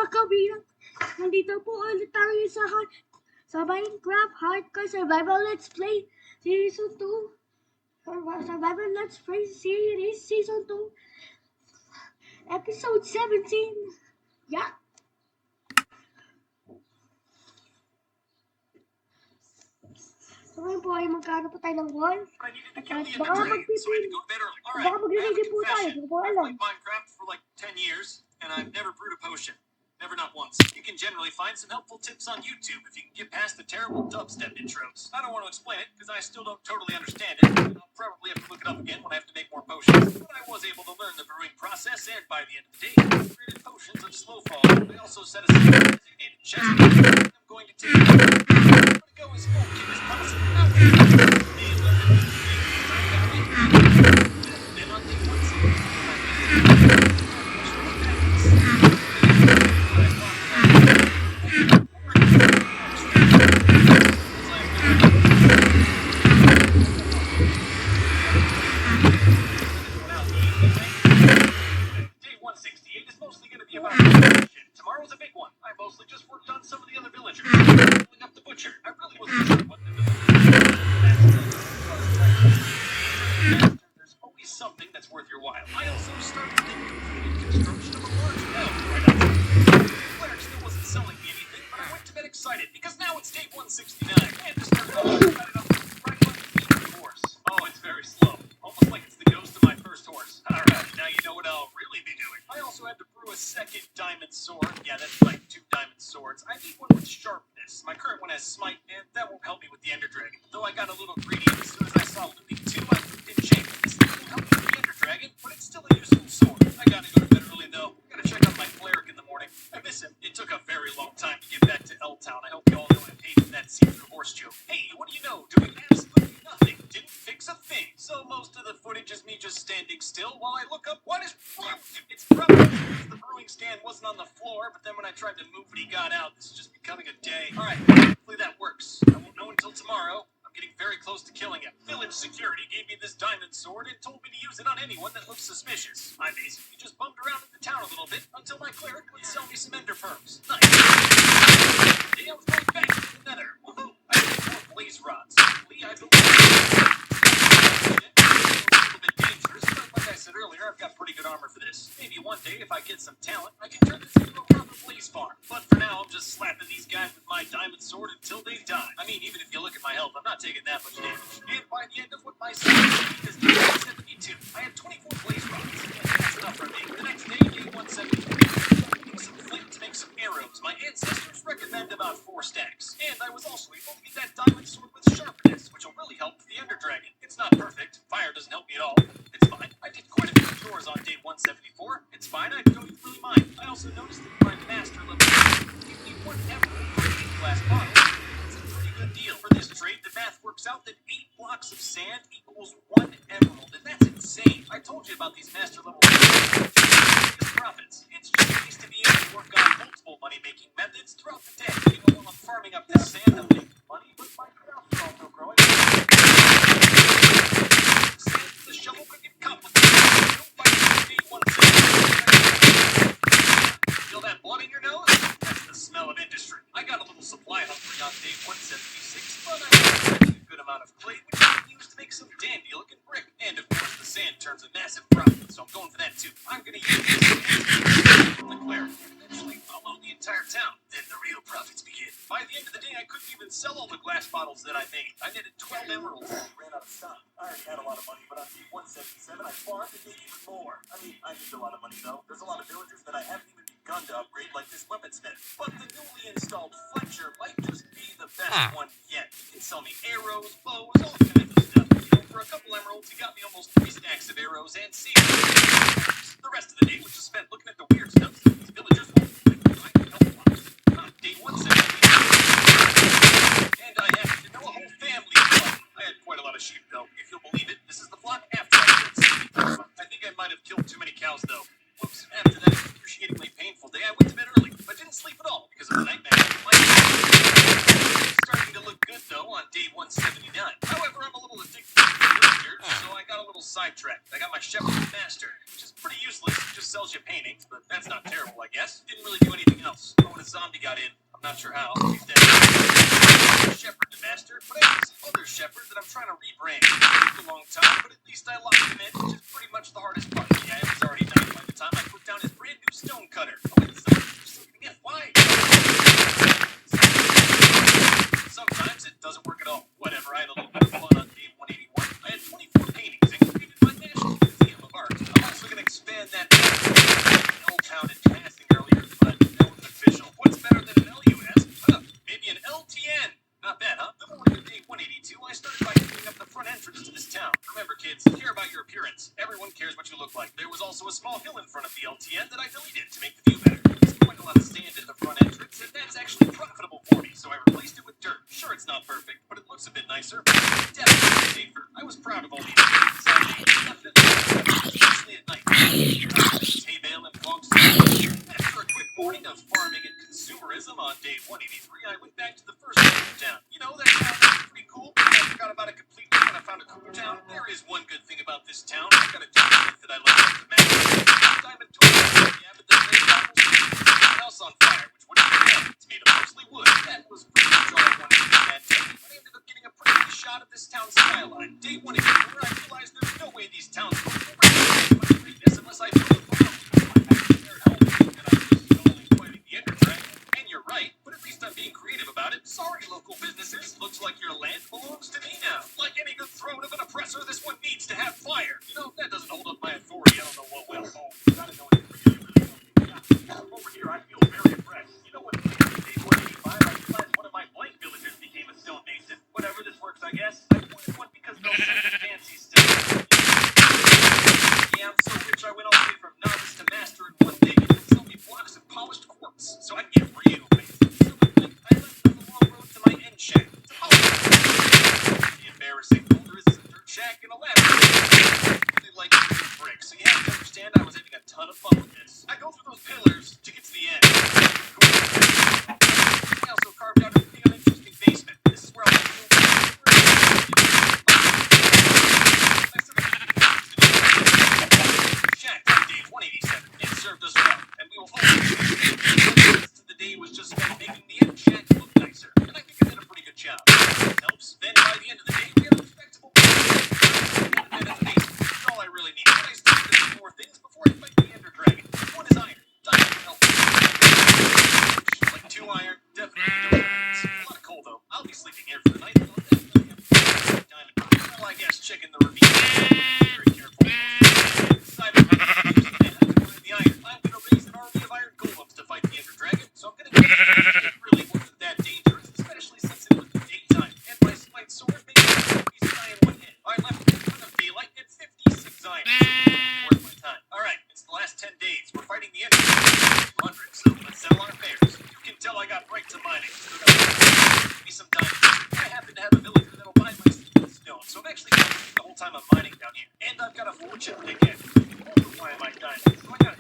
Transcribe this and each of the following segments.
mga kabilang. Nandito po ulit tayo sa Minecraft Hardcore Survival Let's Play Season 2. Survival Let's Play Series Season 2. Episode 17. Yeah. So ngayon po ay magkano po tayo ng wall. At baka mag-ready po tayo. Hindi ko alam. Minecraft for like 10 years and I've never brewed a potion. Never, not once. You can generally find some helpful tips on YouTube if you can get past the terrible dubstep intros. I don't want to explain it because I still don't totally understand it. I'll probably have to look it up again when I have to make more potions. But I was able to learn the brewing process, and by the end of the day, I created potions of slow fall. I also set aside a designated chest. I'm going to take it. I'm going to go as full kit as possible. Then on day 1 Tomorrow's a big one. I mostly just worked on some of the other villagers. Pulling up the butcher. I really wasn't sure what the There's always something that's worth your while. I also started thinking of construction of a large mill right outside. The cleric still wasn't selling me anything, but I went to bed excited because now it's day 169 and to start right up right on the horse. Oh, it's very slow. Almost like it's the ghost of my first horse. Alright, now you know what I'll really be doing. I also had to brew a second diamond sword. Yeah, that's right, 2 diamond swords. I need one with sharpness. My current one has smite, and that won't help me with the ender dragon. Though I got a little greedy as soon as I saw looting 2, I didn't shame it. This thing will help me with the ender dragon, but it's still a useful sword. I gotta go to bed early though. Gotta check on my cleric in the morning. I miss him. It took a very long time to get back to L-Town. I hope you all know I paid for that secret horse joke. Hey, what do you know? Doing absolutely nothing. Didn't fix a thing. So most of the footage is me just standing still while I look up what is wrong. It's probably because the brewing stand wasn't on the floor, but then when I tried to move it, he got out. This is just becoming a day. Alright, hopefully that works. I won't know until tomorrow. I'm getting very close to killing him. Village security gave me this diamond sword and told me to use it on anyone that looks suspicious. I basically just bummed around in the town a little bit until my cleric would sell me some ender pearls. Nice. Today I was going back to the nether. Woohoo! I need more blaze rods. Lee, I believe dangerous, but like I said earlier, I've got pretty good armor for this. Maybe one day, if I get some talent, I can turn this into a proper blaze farm. But for now, I'm just slapping these guys with my diamond sword until they die. I mean, even if you look at my health, I'm not taking that much damage. And by the end of what my sword is, day 172, I had 24 blaze rods. That's enough for me. The next day, day 174, make some flint to make some arrows. My ancestors recommend about 4 stacks. And I was also able to get that diamond sword with sharpness, which will really help the ender dragon. It's not perfect. Fire doesn't help me at all. It's fine. I did quite a few chores on day 174. It's fine. I don't really mind. I also noticed that my master level gave me 1 emerald for 8 glass bottles. It's a pretty good deal. For this trade, the math works out that 8 blocks of sand equals 1 emerald, and that's insane. I told you about these master level profits. It's just nice to be able to work on multiple money-making methods throughout the day. Even while I'm farming up this sand, I'm making money, but my craft is also growing. The shovel could get complicated. Don't fight day 170. Feel that blood in your nose? That's the smell of industry. I got a little supply hungry on day 176, but I have a good amount of clay, which I can use to make some dandy-looking brick. And of course, the sand turns a massive profit, so I'm going for that too. I'm gonna use this from the cleric. Eventually, I'll own the entire town. Then the real profits begin. By the end of the day, I couldn't even sell all the glass bottles that I made. I needed 12 emeralds and ran out of stock. I already had a lot of money, but on day 177, I farmed and made even more. I mean, I need a lot of money though. There's a lot of villagers that I haven't even begun to upgrade, like this weaponsmith. But the newly installed Fletcher might just be the best one yet. He can sell me arrows, bows, all kinds of stuff. You know, for a couple emeralds, he got me almost 3 stacks of arrows and seeds. The rest of the day was just spent looking at the weird stuff that these villagers won't help on. Day 170. And I happen to know a whole family of them. I had quite a lot of sheep, though. If you'll believe it, this is the flock after I killed some. I think I might have killed too many cows, though. Whoops. After that excruciatingly painful day, I went to bed early, but didn't sleep at all because of the nightmare. My starting to look good, though, on day 179. However, I'm a little addicted to villagers, so I got a little sidetracked. I got my shepherd master, which is pretty useless. It just sells paintings, but that's not terrible, I guess. Didn't really do anything else. Oh, and a zombie got in. I'm not sure how. He's dead. Shepherd the master, but I have some other shepherds that I'm trying to rebrand. It took a long time, but at least I locked him in, which is pretty much the hardest part. Yeah, it was already done by the time I put down his brand new stone cutter. Oh, it's why? Sometimes it doesn't work at all. Whatever, I had a little bit of fun on day 181. I had 24 paintings included in my National Museum of Art. I'm also going to expand that L-Town in passing earlier, but that was official. What's better than an L, you ask? Maybe an LTN. Not bad, huh? The morning of day 182, I started by cleaning up the front entrance to this town. Remember, kids, care about your appearance. Everyone cares what you look like. There was also a small hill in front of the LTN that I deleted to make the view better. There's quite a lot of sand in the front entrance, and that's actually profitable for me, so I replaced it with dirt. Sure, it's not perfect, but it looks a bit nicer. Definitely safer. I was proud of all these things. Especially at night. Hay bale and logs. After a quick morning of farming and consumerism on day 183, I went back to the first part of town. You know, that town was pretty cool. I forgot about it completely when I found a Cooper Town. There is one good thing about this town. I've got a diamond that I left at the map. Diamond toy. Yeah, but there's a house on fire, which wouldn't be bad. It's made of mostly wood. That was pretty much all I wanted to do that day. I ended up getting a pretty good shot of this town's skyline. Day 184, I realized there's no way these towns will ever do this unless I build a farm. And you're right, but at least I'm being creative about it. Sorry, local businesses. Looks like your land belongs to me now. Like any good throne of an oppressor, this one needs to have fire. You know, that doesn't hold up my authority. I don't know what will. Oh, gotta know it. Over here, I feel very impressed. You know what? Day 185, I realized one of my blank villagers became a stonemason. Whatever, this works, I guess. I wanted one because they'll say fancy stuff. Yeah, I'm so rich, I went all the way from novice to master in one day. They sell me blocks of polished quartz, so I can get real fancy. So I left on the long road to my end shack. To the embarrassing. There is a dirt shack and a ladder. They like bricks, so you have to understand I was having a ton of fun with this. I go through those pillars to get to the end. I also carved out a big uninteresting basement. This is where I'll shack on day 187. It served us well, and we will always the rest of the day was just spent making the end shack look nicer, and I think I did a pretty good job. It helps. Then by the end of the day, we have a respectable that's all I really need. But I still need some more things before I fight the Ender Dragon. One is iron. Diamond help. Like 2 iron, definitely don't. It's a lot of coal though. I'll be sleeping here for the night. Diamond. Well, I guess checking the ravine. Very careful. Decided the iron. I'm gonna raise an army of iron golems to fight the Ender Dragon. So I'm gonna do it. It really wasn't that dangerous, especially since it was the daytime. And my spiked sword made me die in one hit. I left daylight at 56 iron. Worth my time. Alright, it's the last 10 days. We're fighting the Ender Dragon. 100, so let's settle our affairs. You can tell I got right to mining. Give me some time. I happen to have a villager that'll buy my stone, so I'm actually going to the whole time I'm mining down here. And I've got a fortune again. Why am I diamond? So I got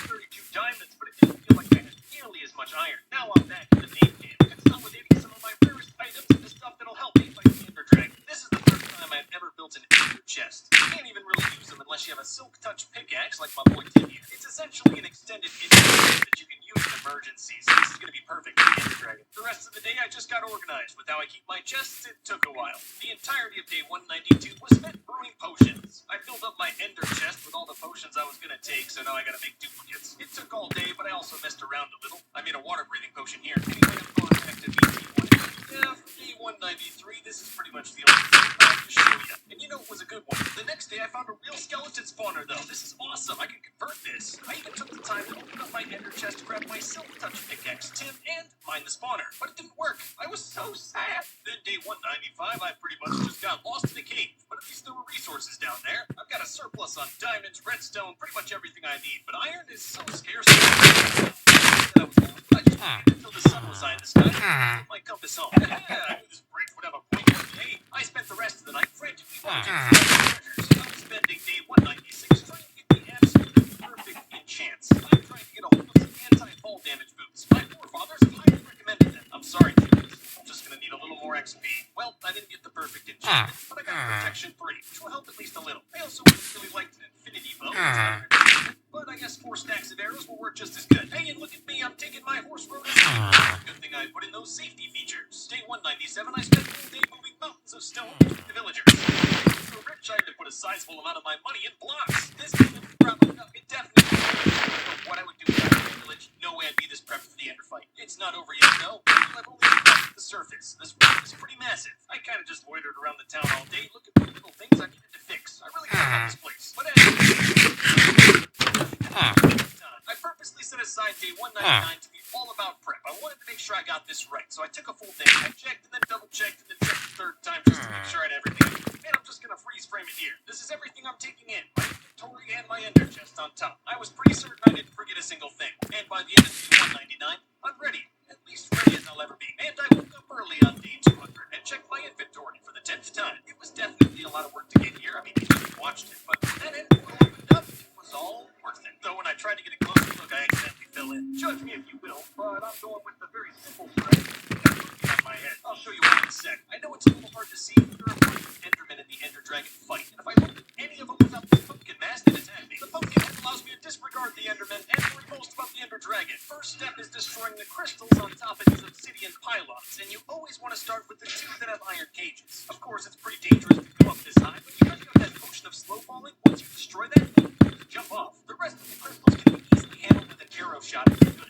32 diamonds, but it didn't feel like I had nearly as much iron. Now I'm back to the main game, consolidating some of my rarest items into stuff that'll help me fight the Ender Dragon. This is the first time I've ever built an ender chest. You can't even really use them unless you have a silk touch pickaxe like my boy Tim here. It's essentially an extended ender chest that you can use in emergencies. This is going to be perfect for the Ender Dragon. The rest of the day I just got organized. With how I keep my chests, it took a while. The entirety of day 192 was spent brewing potions. I filled up my ender chest with all the potions I was going to take, so now I got to make duplicates. It took all day, but I also messed around a little. I made a water breathing potion here. Anyway, I'm going back to VT1. Yeah, for day 193, this is pretty much the only thing I have to show you. And you know it was a good one. The next day I found a real skeleton spawner though. This is awesome. I can convert this. I even took the time to open up my ender chest to grab my silk touch pickaxe, Tim, and mine the spawner. But it didn't work. I was so sad. Then day 195, I pretty much just got lost in a cave. But at least there were resources down there. I've got a surplus on diamonds, redstone, pretty much everything I need. But iron is so scarce. I just waited until the sun was high in the sky and put my compass home. I knew this bridge would have a point one day. I spent the rest of the night frantically watching treasures. I'm spending day 196 trying to get the absolute perfect enchants. I'm trying to get a hold of some anti-fall damage boots. My forefathers highly recommended them. I'm sorry, teams. I'm just gonna need a little more XP. Well, I didn't get the perfect enchantment, but I got protection 3, which will help at least a little. I also really liked an infinity bow. just as good. Hey, and look at me, I'm taking my horse road. Good thing I put in those safety features. Day 197, I spent all day moving mountains of stone to the villagers. So rich, I had to put a sizable amount of my money in blocks. This probably it definitely what I would do without the village. No way I'd be this prepped for the Ender fight. It's not over yet, though. I've only scratched the surface. This room is pretty massive. I kind of just loitered around the town all day looking for little things I needed to fix. I really care about this place. But I purposely set aside day 199 to be all about prep. I wanted to make sure I got this right. So I took a full day. I checked and then double checked and then checked the third time just to make sure I had everything. And I'm just gonna freeze frame it here. This is everything I'm taking in. My inventory and my ender chest on top. I was pretty certain I didn't forget a single thing. And by the end of day 199, I'm ready. At least ready as I'll ever be. And I woke up early on day 200 and checked my inventory for the 10th time. It was definitely a lot of work to get here. I mean, you watched it, but that end opened up. It was all worth it. Though when I tried to get a closer look, I accidentally fell in. Judge me if you will, but I'm going with the very simple thread on my head. I'll show you one in a sec. I know it's a little hard to see, but there are a bunch of Endermen in the Ender Dragon fight. And if I look at any of them without the pumpkin mask, then attack me. The pumpkin head allows me to disregard the Endermen and worry most about the Ender Dragon. First step is destroying the crystals on top of these obsidian pylons, and you always want to start with the two that have iron cages. Of course, it's pretty dangerous to go up this high, but you already have that potion of slow falling. Once you destroy that thing, you can jump off. The rest of the crystals can be easily handled with an arrow shot.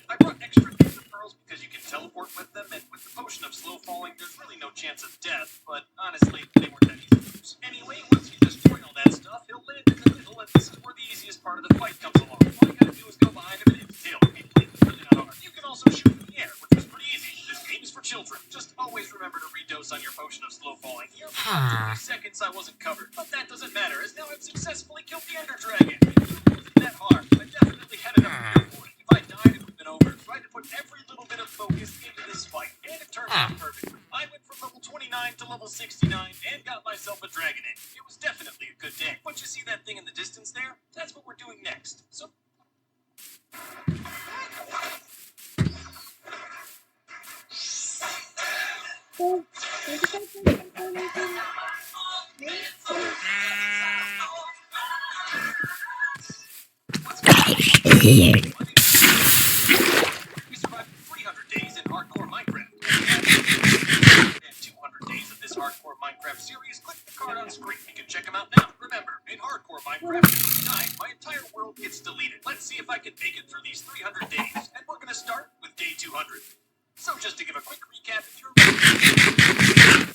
I brought extra things of pearls because you can teleport with them, and with the potion of slow falling, there's really no chance of death, but honestly, they weren't that easy to use. Anyway, once you destroy all that stuff, he'll land in the middle, and this is where the easiest part of the fight comes along. All you gotta do is go behind him and hit his tail. It's really not hard. You can also shoot in the air, which is pretty easy. This game is for children. Just always remember to redose on your potion of slow falling. Here, for 2 seconds I wasn't covered, but that doesn't matter, as now I've successfully killed the Ender Dragon. It wasn't that hard. I definitely had enough to do for it. If I died, it would have been over. So I had to put every little bit of focus into this fight, and it turned out perfectly. I went from level 29 to level 69 and got myself a dragon egg. It was definitely a good day. But you see that thing in the distance there? That's what we're doing next. So So, thank you guys for the information. we survived 300 days in hardcore Minecraft. And 200 days of this hardcore Minecraft series, click the card on screen. You can check them out now. Remember, in hardcore Minecraft, if you die, my entire world gets deleted. Let's see if I can make it through these 300 days. And we're gonna start with day 200. So just to give a quick recap, if you remember,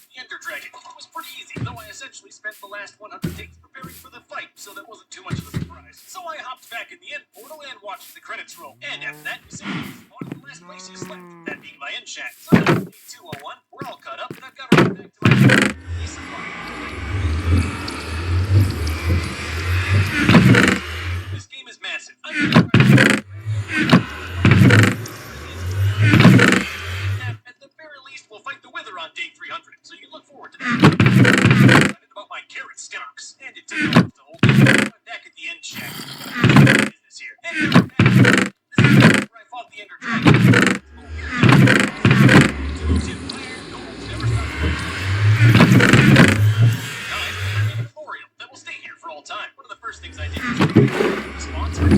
the Ender Dragon, it was pretty easy, though I essentially spent the last 100 days preparing for the fight, so that wasn't too much of a surprise. So I hopped back in the end portal and watched the credits roll. And after that, you simply spawned in the last place you slept, that being my end shack. So now it's day 201, we're all caught up, and I've got to run back to my resupply. This game is massive. At the very least, we'll fight the Wither on day 300, so you can look forward to that. I'm excited about my carrot stocks, and it took off to hold me back at the end shack. Business here. And now we're back. This is where I fought the Ender Dragon. Memorial that will stay here for all time. One of the first things I did was sponsor.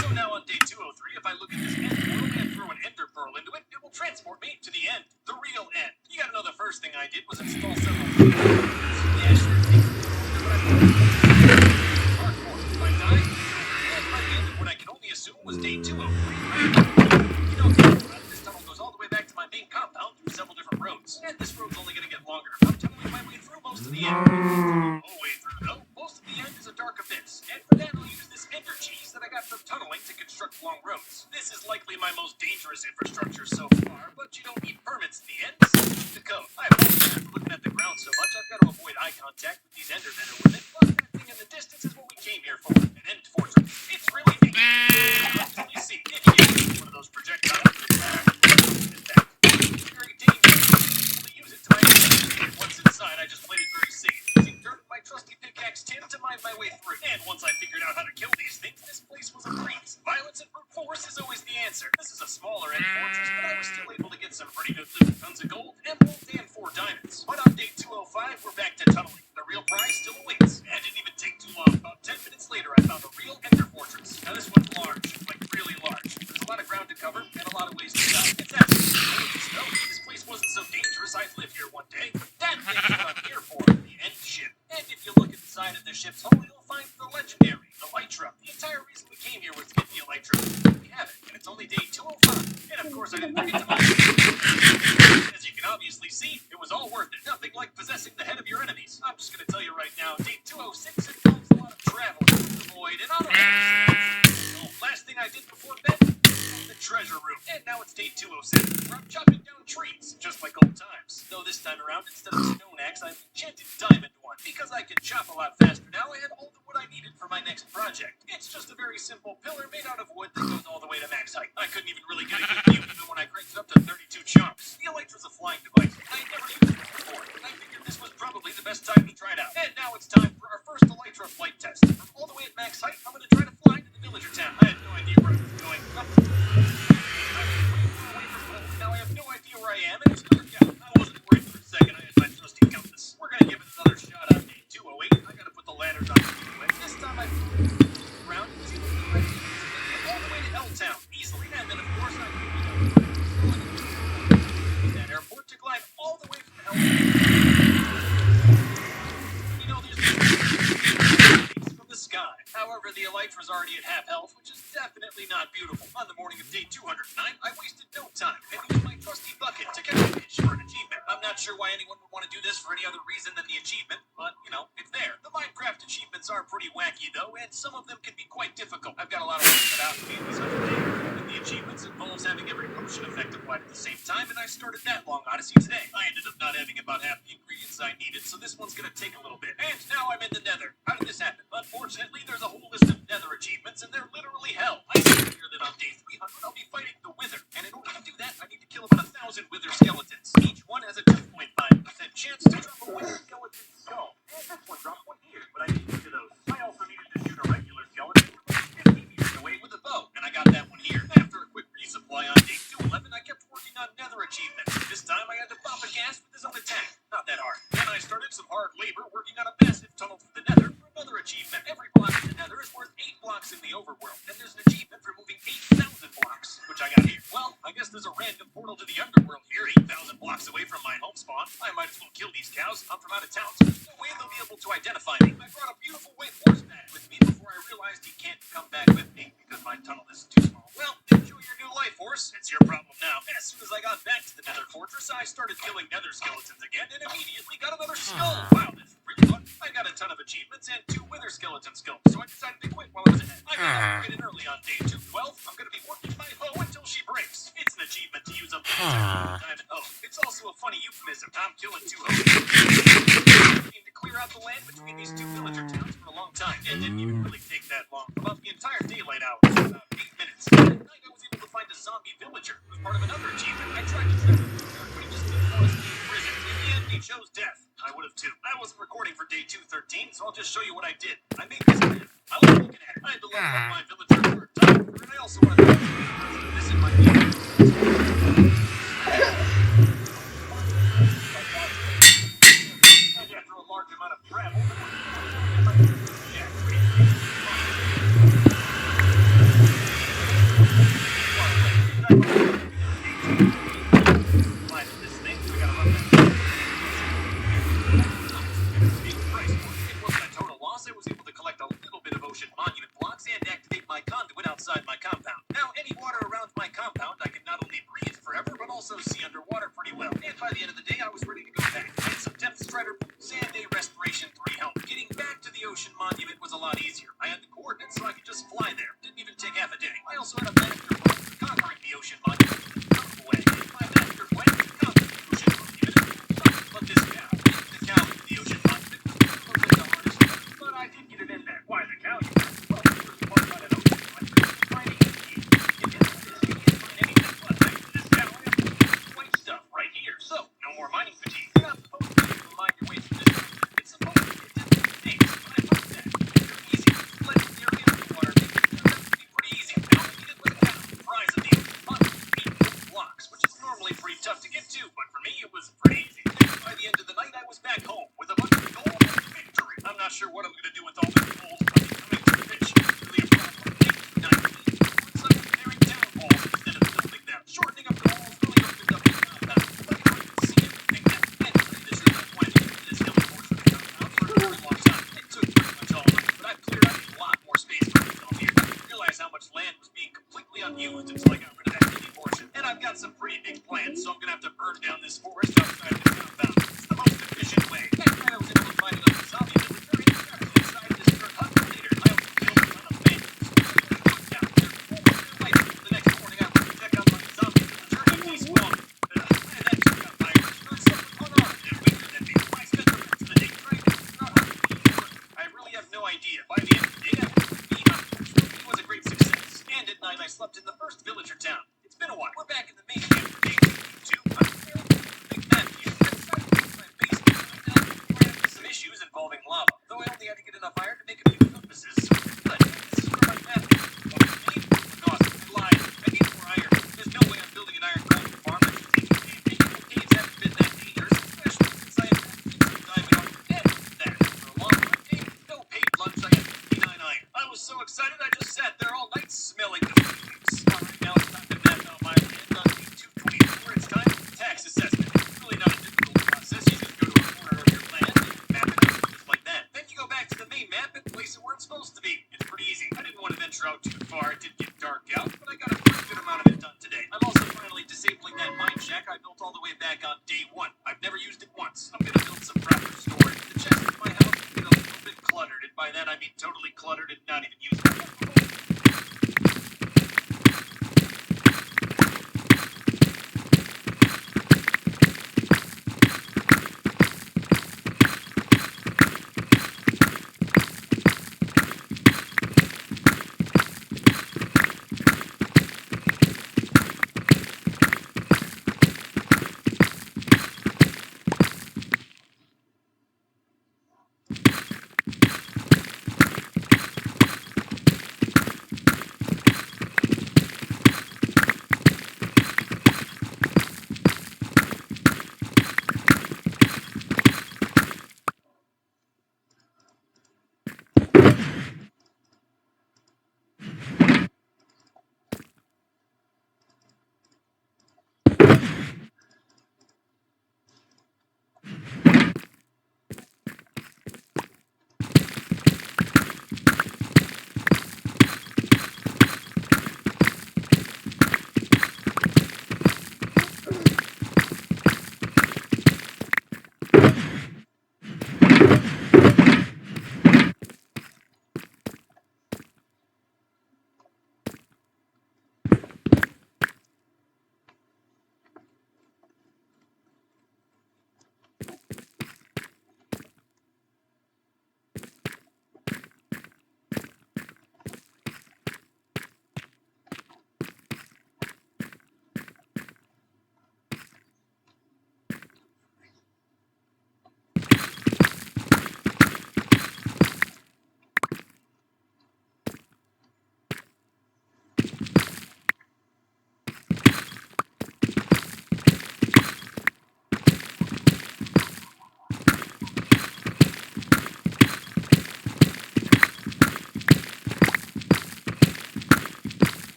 So now on day 203, if I look at this end portal and throw an ender pearl into it, it will transport me to the end. The real end. You gotta know the first thing I did was install several hardcore. If I died, and by the end of what I can only assume was day 203. You know, this tunnel goes all the way back to my main compound through several different roads. And this road's only gonna get longer. I'm tunneling my way through most of the end. All the way through, though. Most of the end is a dark abyss. And for that, I'll use this ender cheese that I got from tunneling to construct long roads. This is likely my most dangerous infrastructure so far, but you don't need permits in the end. This is the code. I apologize for looking at the ground so much. I've got to avoid eye contact with these endermen or women. Plus, that thing in the distance is what we came here for. An end fortress. It's really neat. You see, if you get one of those projectiles, it's very dangerous. Only use it to my advantage. Once inside, I just played it very safe. Using dirt with my trusty pickaxe Tim to mine my way through. And once I figured out how to kill these things, this place was a breeze. Violence and brute force is always the answer. This is a smaller end fortress, but I was still able to get some pretty good loot. Tons of gold, emeralds, and 4 diamonds. But on day 205, we're back to tunneling. The real prize still awaits. And it didn't even take chop a lot faster now. I had all the wood I needed for my next project. It's just a very simple pillar made out of wood that goes all the way to max height. I couldn't even really get a good view even when I cranked it up to 32 chunks. The Elytra was a flying device. I had never used it before, and I figured this was probably the best time to try it out. And now it's time for our first Elytra flight test. From all the way at max height, I'm going to try to fly to the villager town. I had no idea where I was going. I was way far away from home. Now I have no idea where I am, and it's dark out. I wasn't worried for a second. I had my trusty compass. We're going to give it another shot on day 208. I got to put the ladders on anyway. This time I around all the way to L-Town easily. And then, of course, I that airport to climb all the way from L-Town. You know, there's from the sky. However, the Elytra's already at half health, which is definitely not beautiful. On the morning of day 209, I wasted no time and used my trusty bucket to catch a fish for an achievement. I'm not sure why anyone would want to do this for any other reason than the achievement, but, you know, it's there. The Minecraft achievements are pretty wacky, though, and some of them can be quite difficult. I've got a lot of work cut out to be in this and the achievements involves having every potion effect applied at the same time, and I started that long odyssey today. I ended up not having about half the ingredients I needed, so this one's gonna take a little bit. And now I'm in the Nether. How did this happen? Unfortunately, there's a whole list of Nether achievements, and they're literally hell. I figure that on day 300, I'll be fighting the Wither, and in order to do that, I need to kill about 1,000 Wither skeletons. Each one has a 2.5% chance to drop a Wither skeleton skull. And this one dropped one here, but I didn't get to those. I also needed to shoot a regular skeleton from about 50 meters away with a bow, and I got that one here. After a quick resupply on day 211, I kept working on Nether achievements. This time I had to pop a gas with his own attack. Not that hard. Then I started some hard labor working on a massive tunnel through the Nether for another achievement. Every block in the Nether is worth 8 blocks in the overworld, and there's an achievement for moving 8,000 blocks, which I got here. Well, I guess there's a random portal to the underworld here, 8,000 blocks away from my home spawn. I might as well kill these cows. I'm from out of town, so there's no way they'll be able to identify me. I brought a beautiful white horse back with me before I realized he can't come back with me because my tunnel is too small. Well, enjoy your new life, horse. It's your problem now. As soon as I got back to the Nether Fortress, I started killing Nether skeletons again and immediately got another skull. Wow, this is really fun. I got a ton of achievements and 2 Wither skeleton skulls, so I decided to quit while I was ahead. I got upgraded early on day 212. I'm going to be working my hoe until she breaks. It's an achievement to use up the diamond hoe. It's also a funny euphemism. I'm killing 2 hoes. I need to clear out the land between these 2 villager towns for a long time. It didn't even really take that long. About the entire daylight hours, about 8 minutes. At night, I was able to find a zombie villager who was part of another achievement. I tried to trap him, but he just didn't want to stay in prison. In the end, he chose death. I would have too. I wasn't recording for day 213, so I'll just show you what I did. I made this plan. I like looking at it. I had to level up my villager for a time, and I also wanted to this in my video. And after a large amount of travel, yeah, this thing, we gotta run that. Big price for it. It wasn't a total loss. I was able to collect a little bit of ocean monument blocks and activate my conduit outside my compound. Now, any water around my compound, I can not only breathe forever, but also see underwater pretty well. And by the end of the day, I was ready to go back. I had some depth strider and a respiration 3 help. Getting back to the ocean monument was a lot easier. I had the coordinates, so I could just fly there. Didn't even take half a day. I also had a master plan for conquering the ocean monument in a comfortable way. My master plan was to conquer the ocean monument. But this cow, the cow in the ocean monument, wasn't the hardest one. But I did get it in there. Why the cow? Well, the first part about an ocean monument is finding a key. If you can't find anything but thanks to this cow, I have to do white stuff right here. So, no more mining fatigue. You're not supposed to be able to mine your way through this. It's supposed to be different things, but I found that. They're easy. Legendary in the water makes it be pretty easy. I only needed was a cow. Prize of the ocean monument, 8 blocks, which is normally pretty tough to get to, but for me it was pretty easy. And by the end of the night, I was back home with a bunch of gold and victory. I'm not sure what I'm going to do with all this gold coming to the fish. Really a problem. Once I was tearing down walls instead of building them. Shortening up the walls really opened up the compound. But I couldn't see everything now. And this is I wanted to get to this hilly portion of the compound for a very long time. It took pretty much all night, but I cleared out a lot more space for myself here. I didn't realize how much land was being completely unused until I got rid of that hilly portion. And I've got some pretty big plans, so I'm going to have to burn down this forest outside of the compound. It's the most efficient way. And I was able to find another zombie villager inside this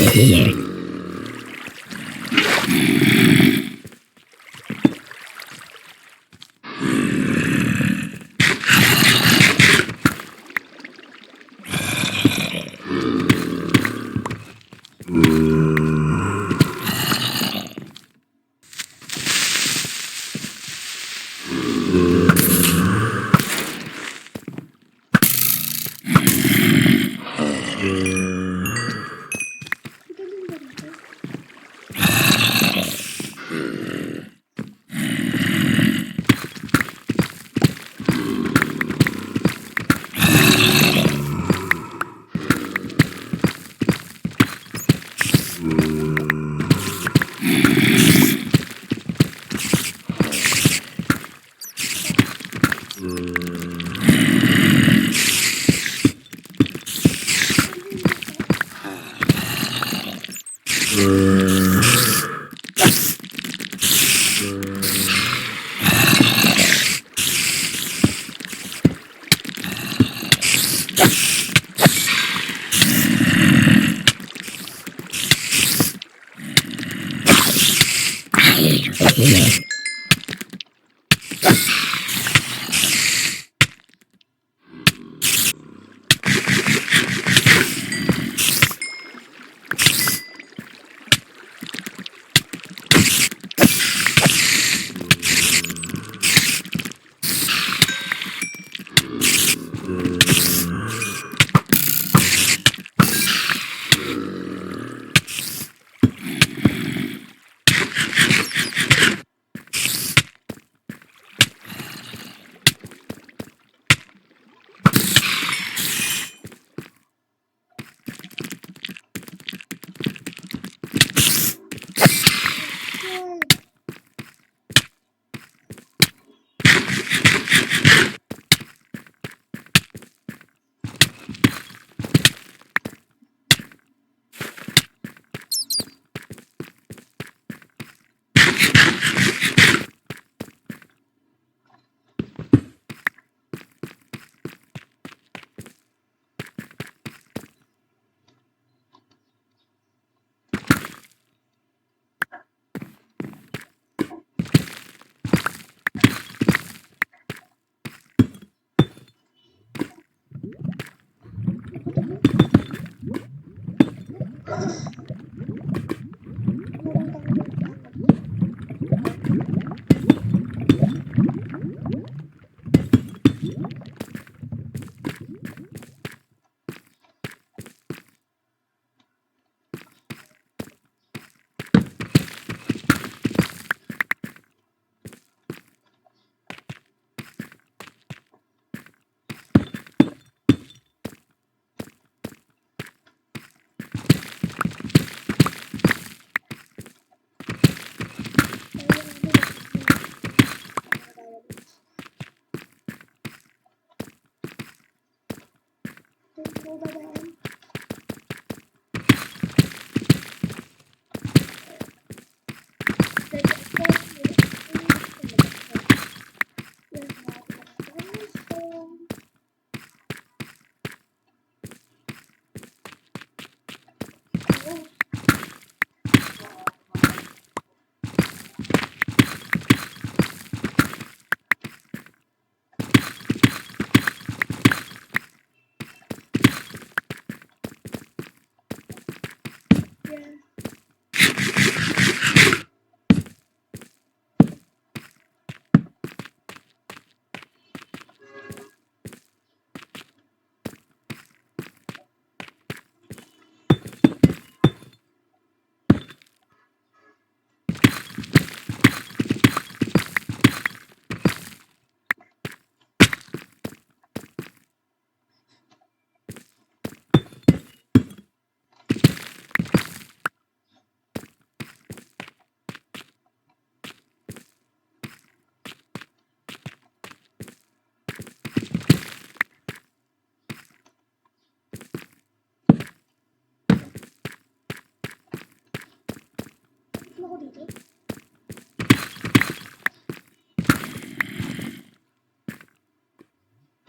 Galing ba dito? Ako dito?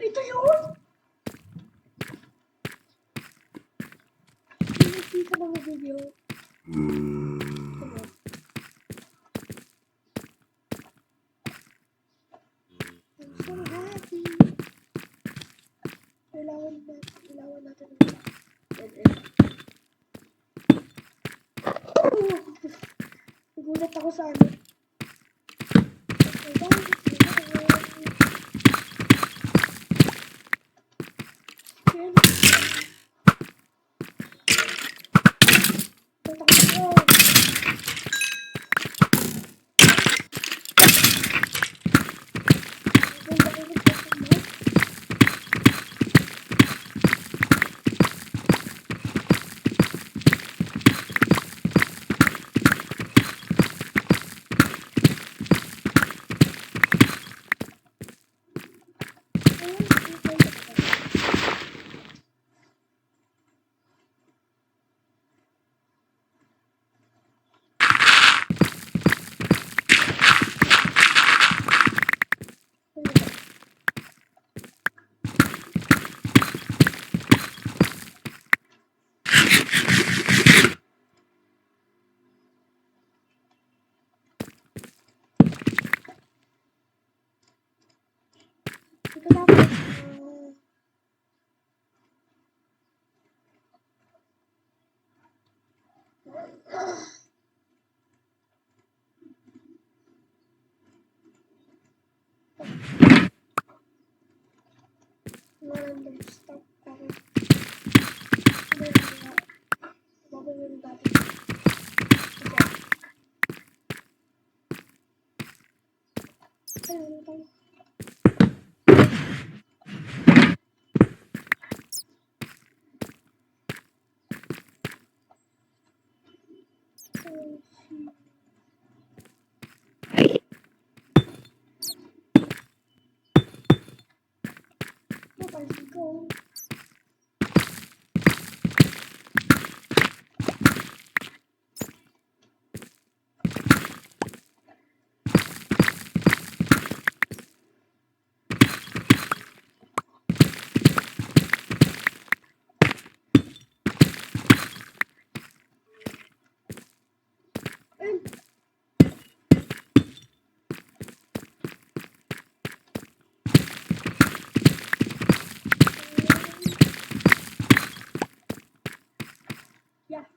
Ito yun! happy sa mga video. I'm so happy. Kailangan natin ng nagulat ako sa ano. Stop. Go. Yeah.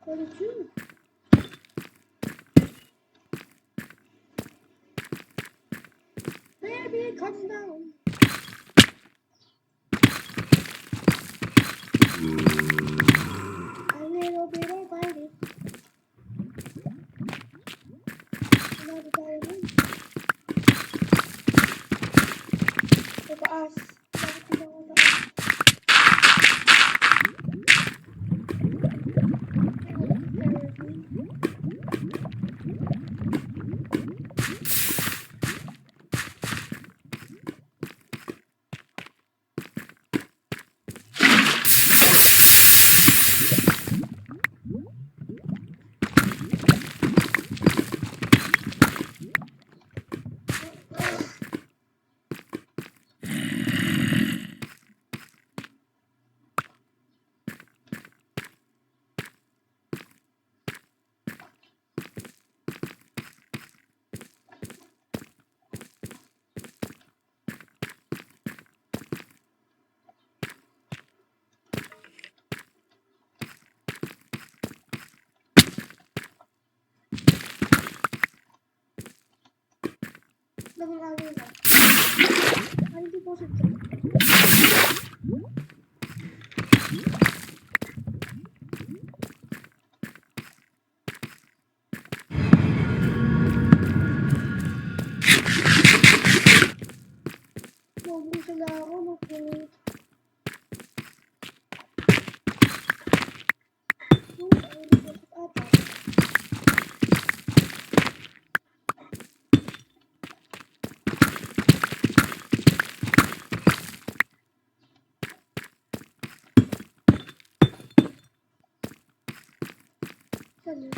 42. Baby, come down. A little bit of fighting. Another diamond. Taas. Bakit pinakataas? Naging araw na. Ay, hindi po sa ito. Mabusan na ako. Mag-point. Ay, hindi po sa ata. Saan yun?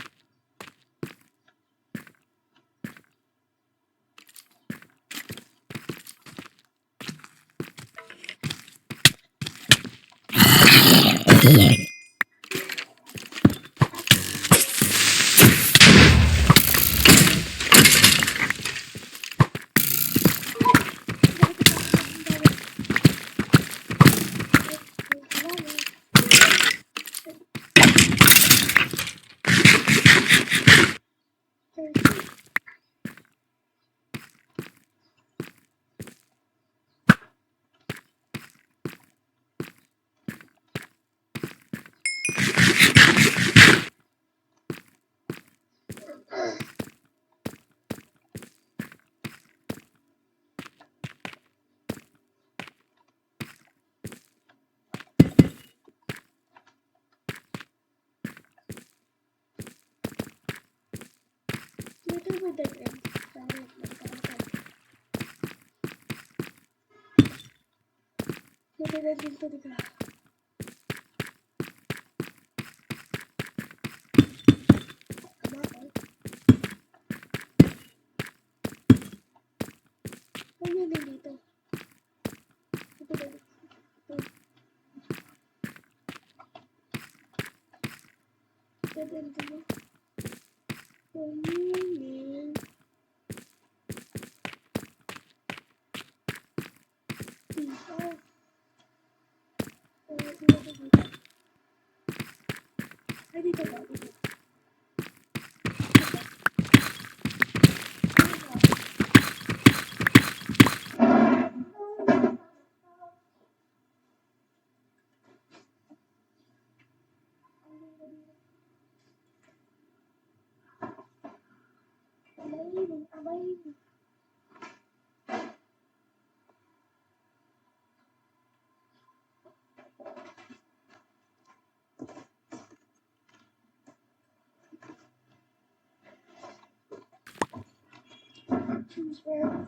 Choose where?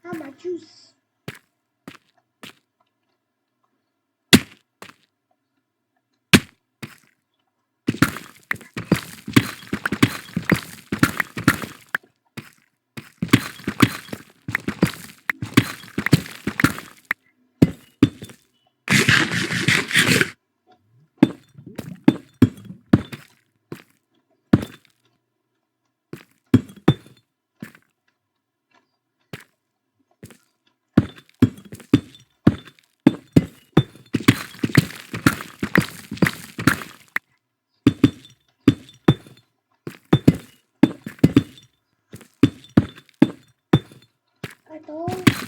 How about choose? Ito.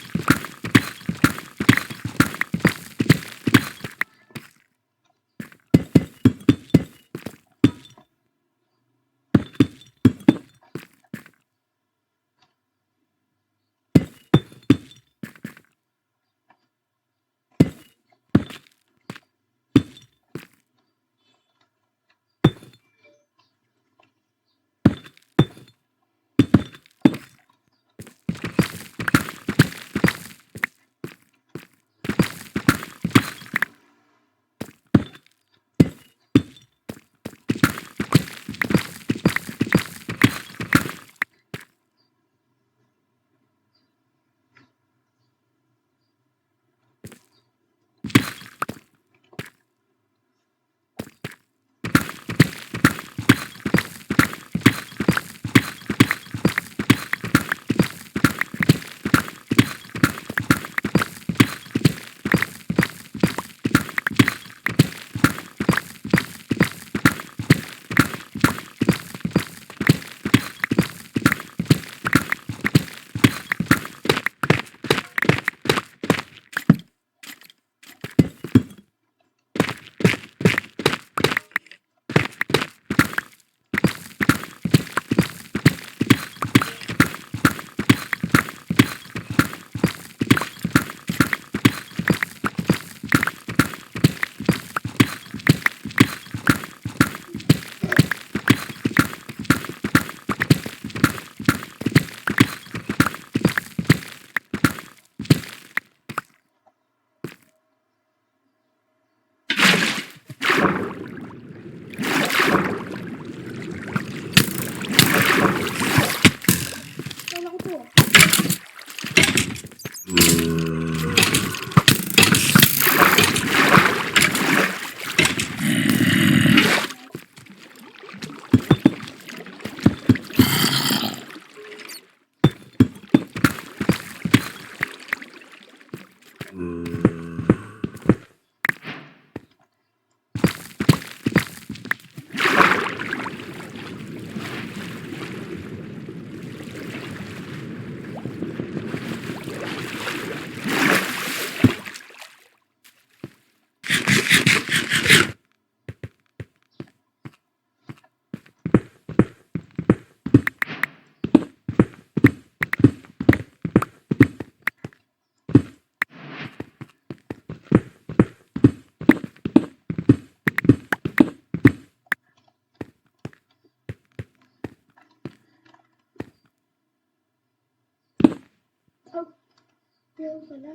Pero pala.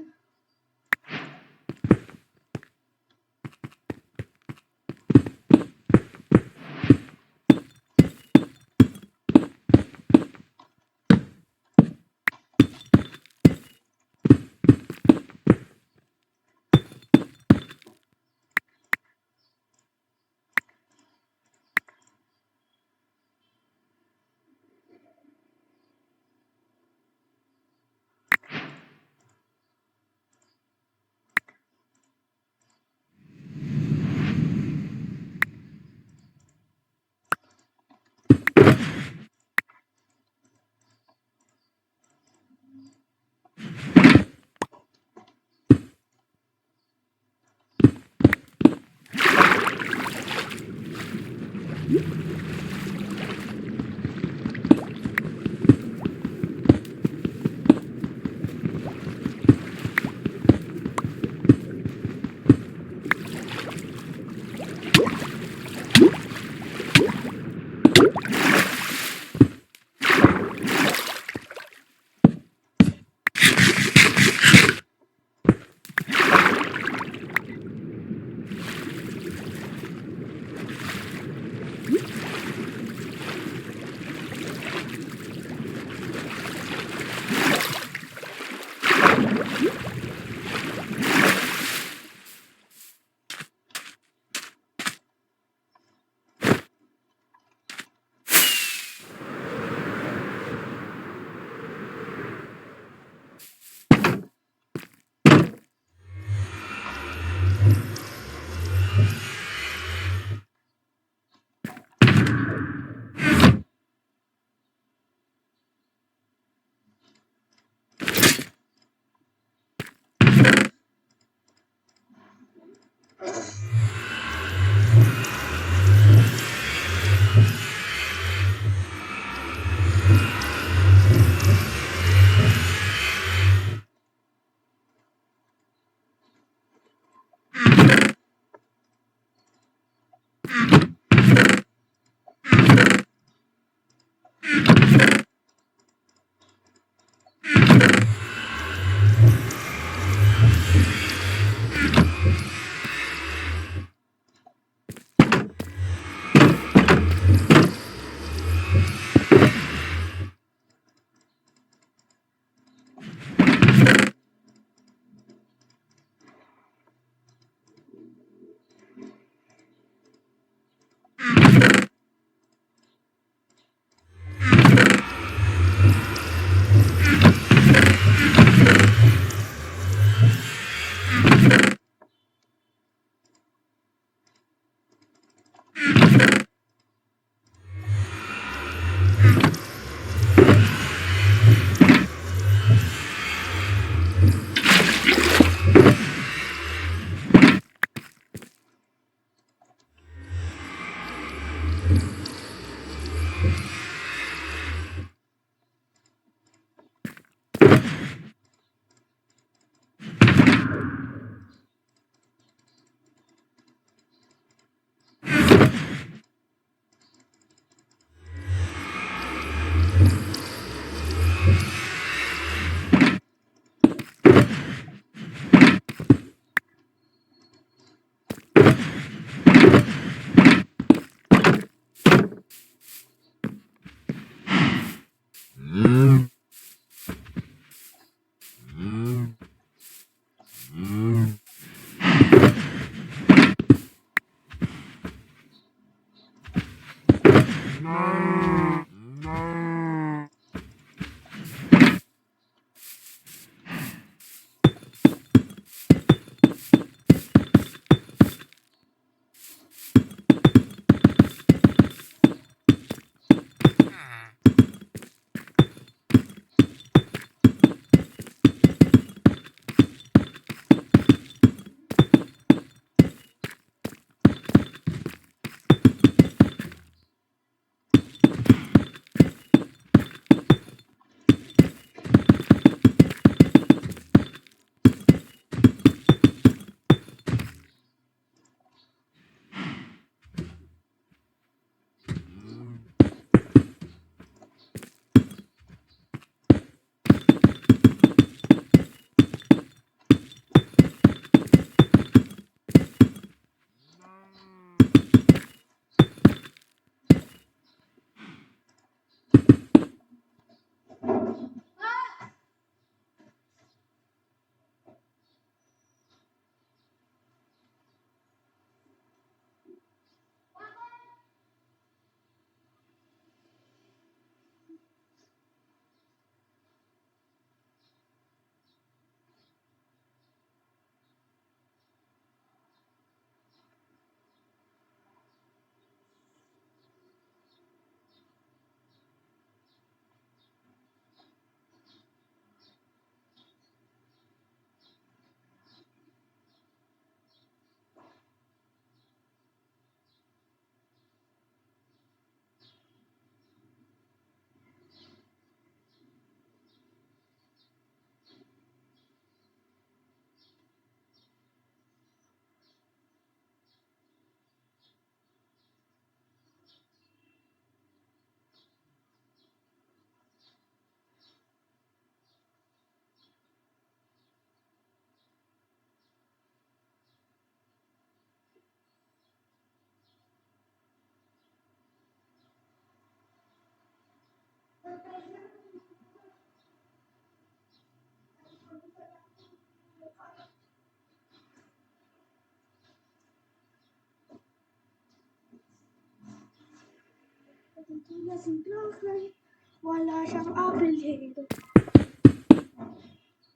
kasing close wala siyang apelyido.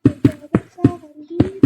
Nagbabagsakan dito.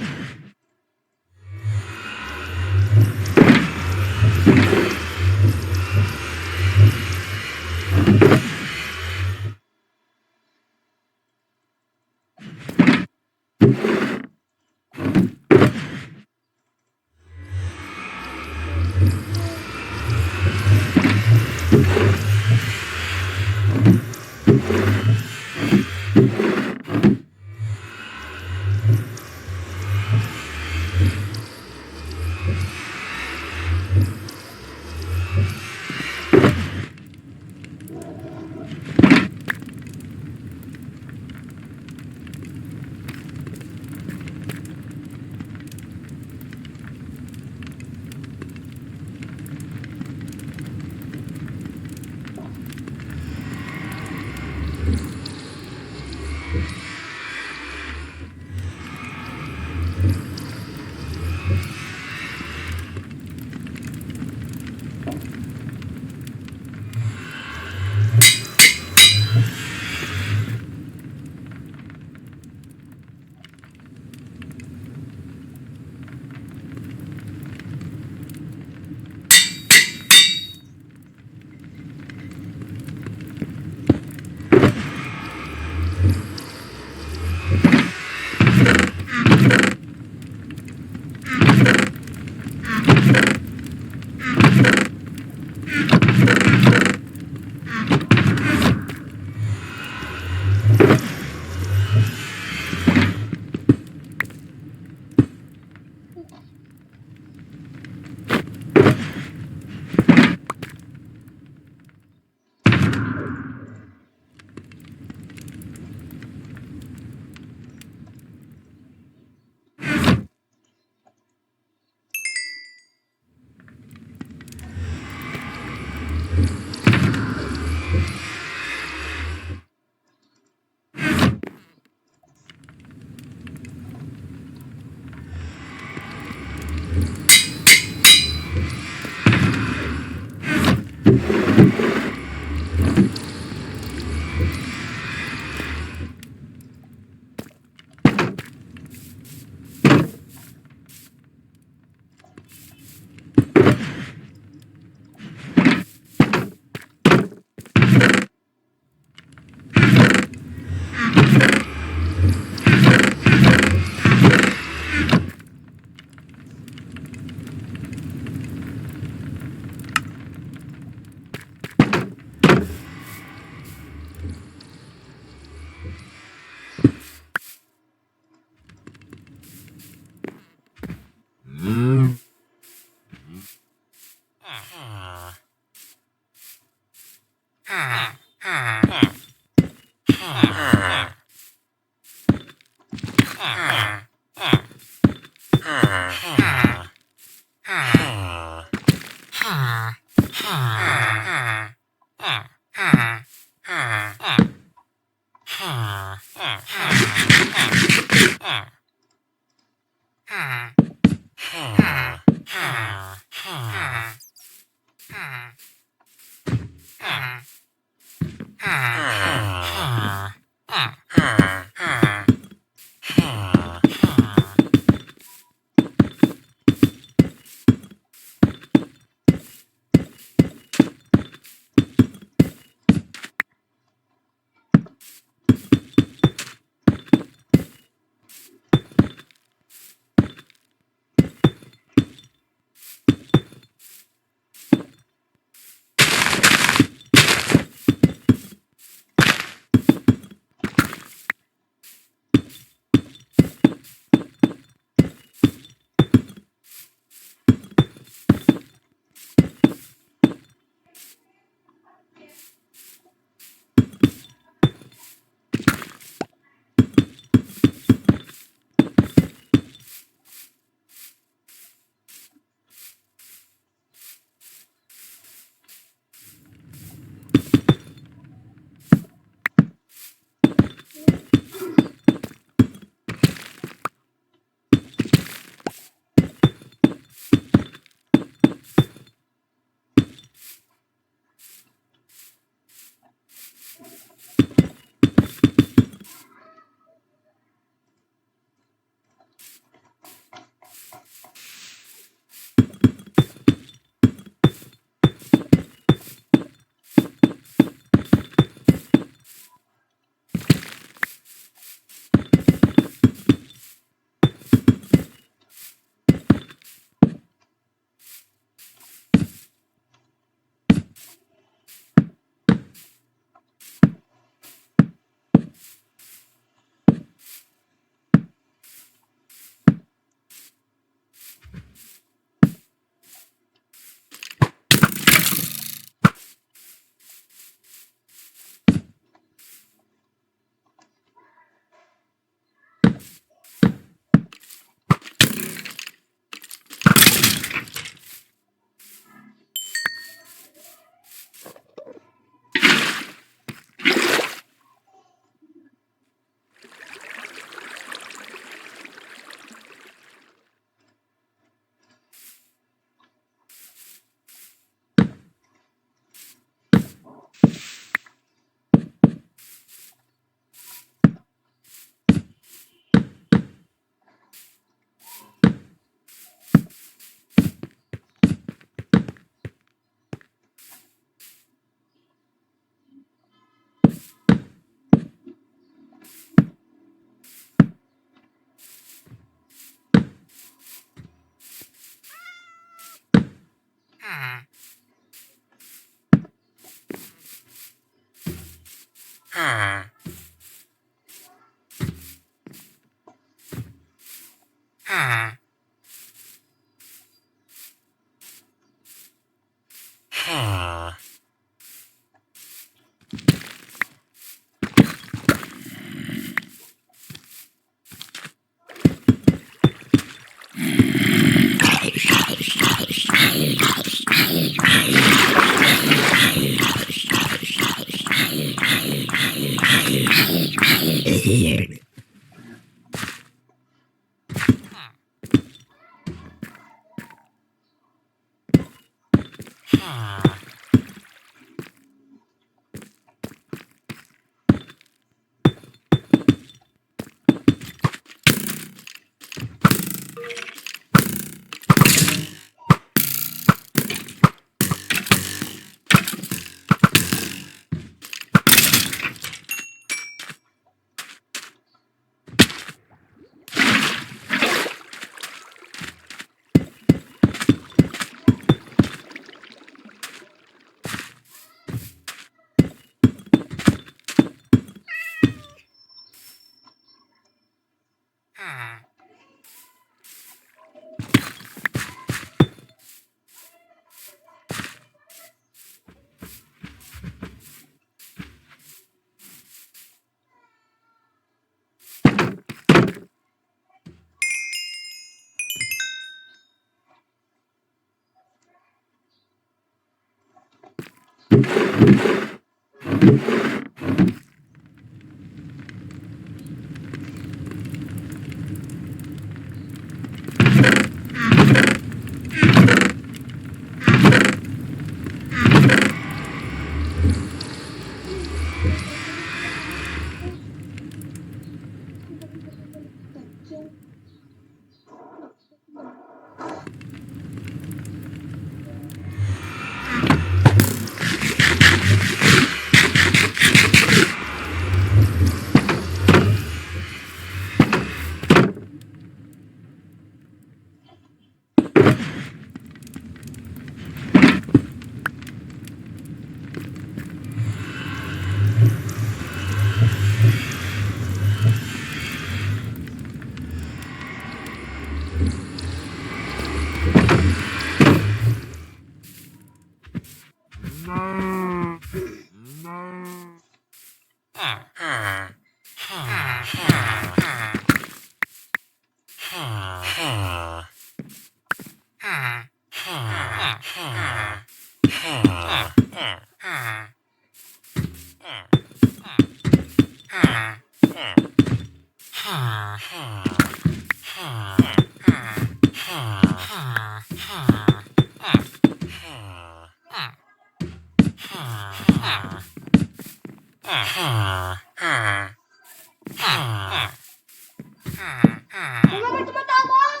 Mama, may tumatawag!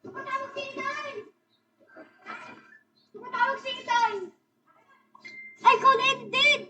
Tumatawag si Inay! Tumatawag si Inay! I connected!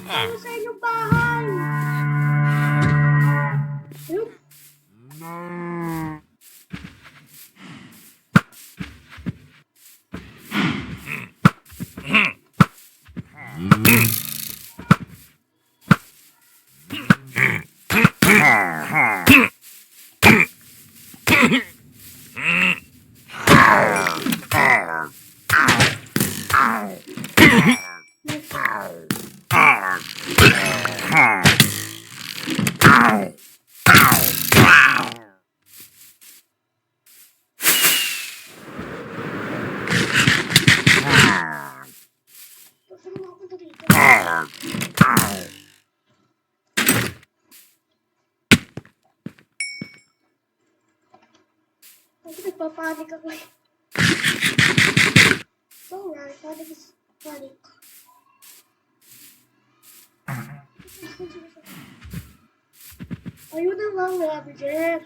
Ano sa inyong bahay? Ayun. Saan mo ako dito? Kasi nagpapanik ako eh. It's alright, panic is panic. Ayun na nga, Rabi Jeff.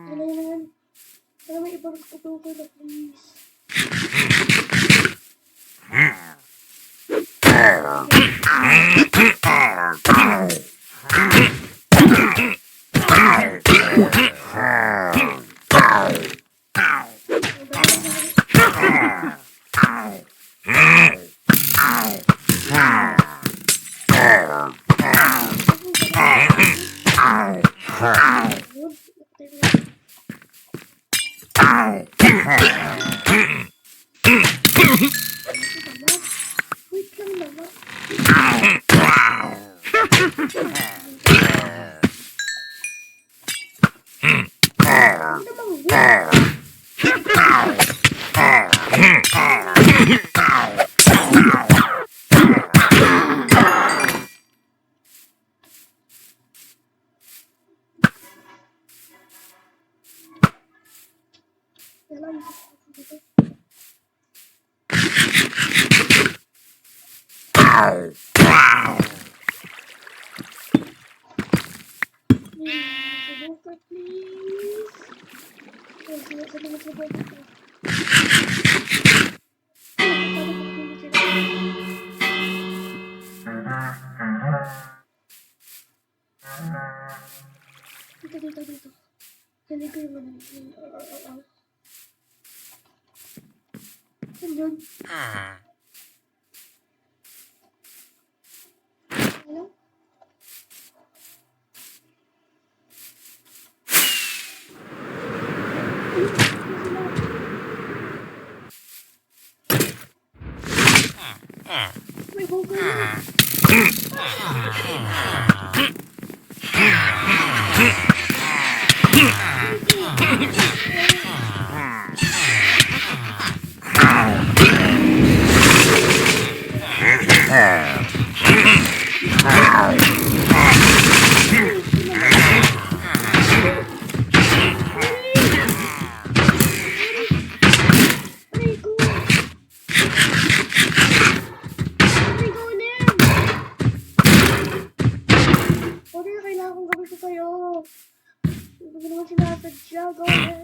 Ano naman? Sana may ibang kutuko na please. Wait lang naman. Ano namang wait? Wala, isip ko dito. Subukan, please. Subukan. Dito. Hindi ko yung yun. Ano? May buka na. Aray ko. Aray ko ulit. Sorry na kailangan kong gawin ko kayo. Hindi ko naman sinasadya. Gawin.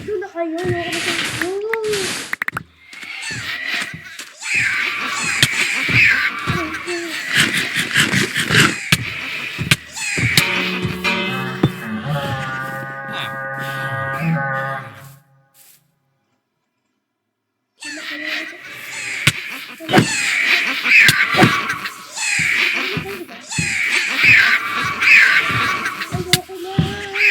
Doon na kayo. Ayoko na kayo.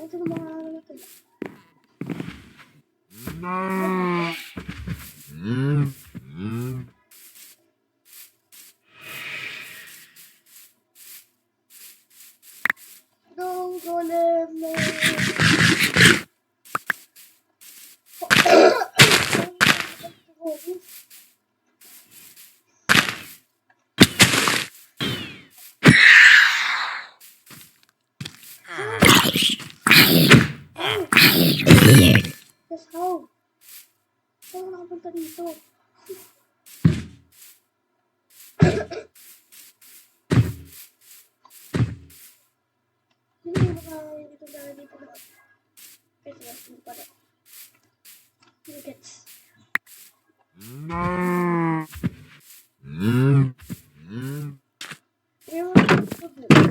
Ito na mga ano natin. Go, golem, no. Yes, how? Saan ako nakapunta dito? Hindi mo makakaya dito dahil dito na. Kasi hindi pa rin. Hindi gets. Ewan ko dito.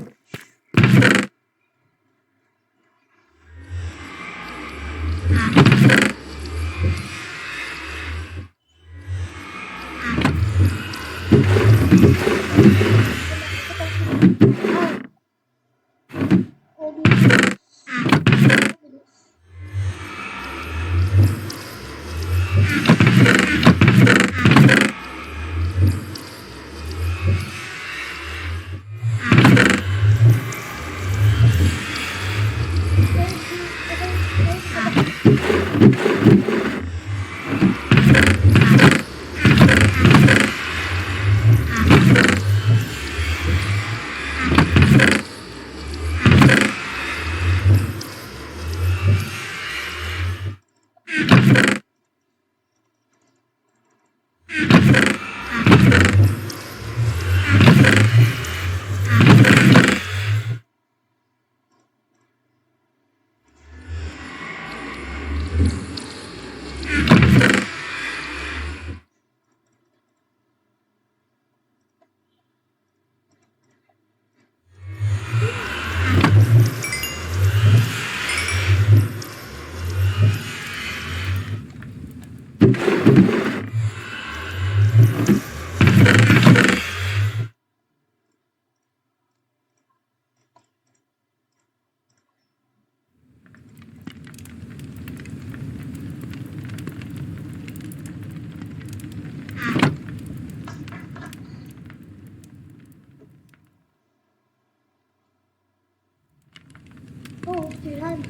Oh, yan.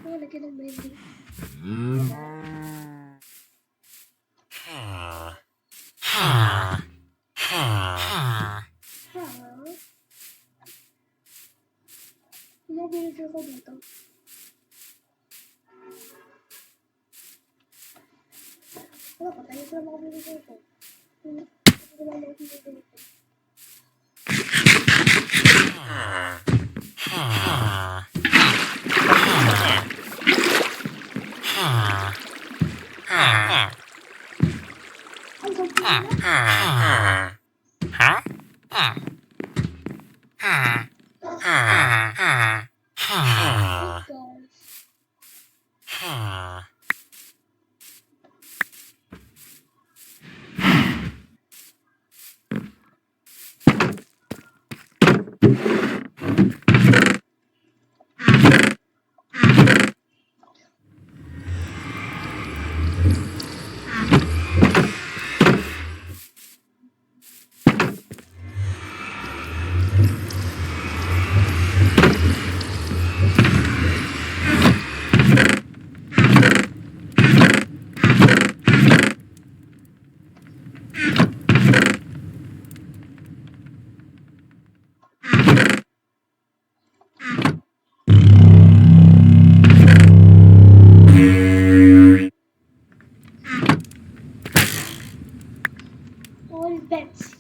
Oh, lagyan ng melody. Pinag-video ko dito. Wala pa, tayo sila makabili ko. Hindi ko lang makabili ko. All bets.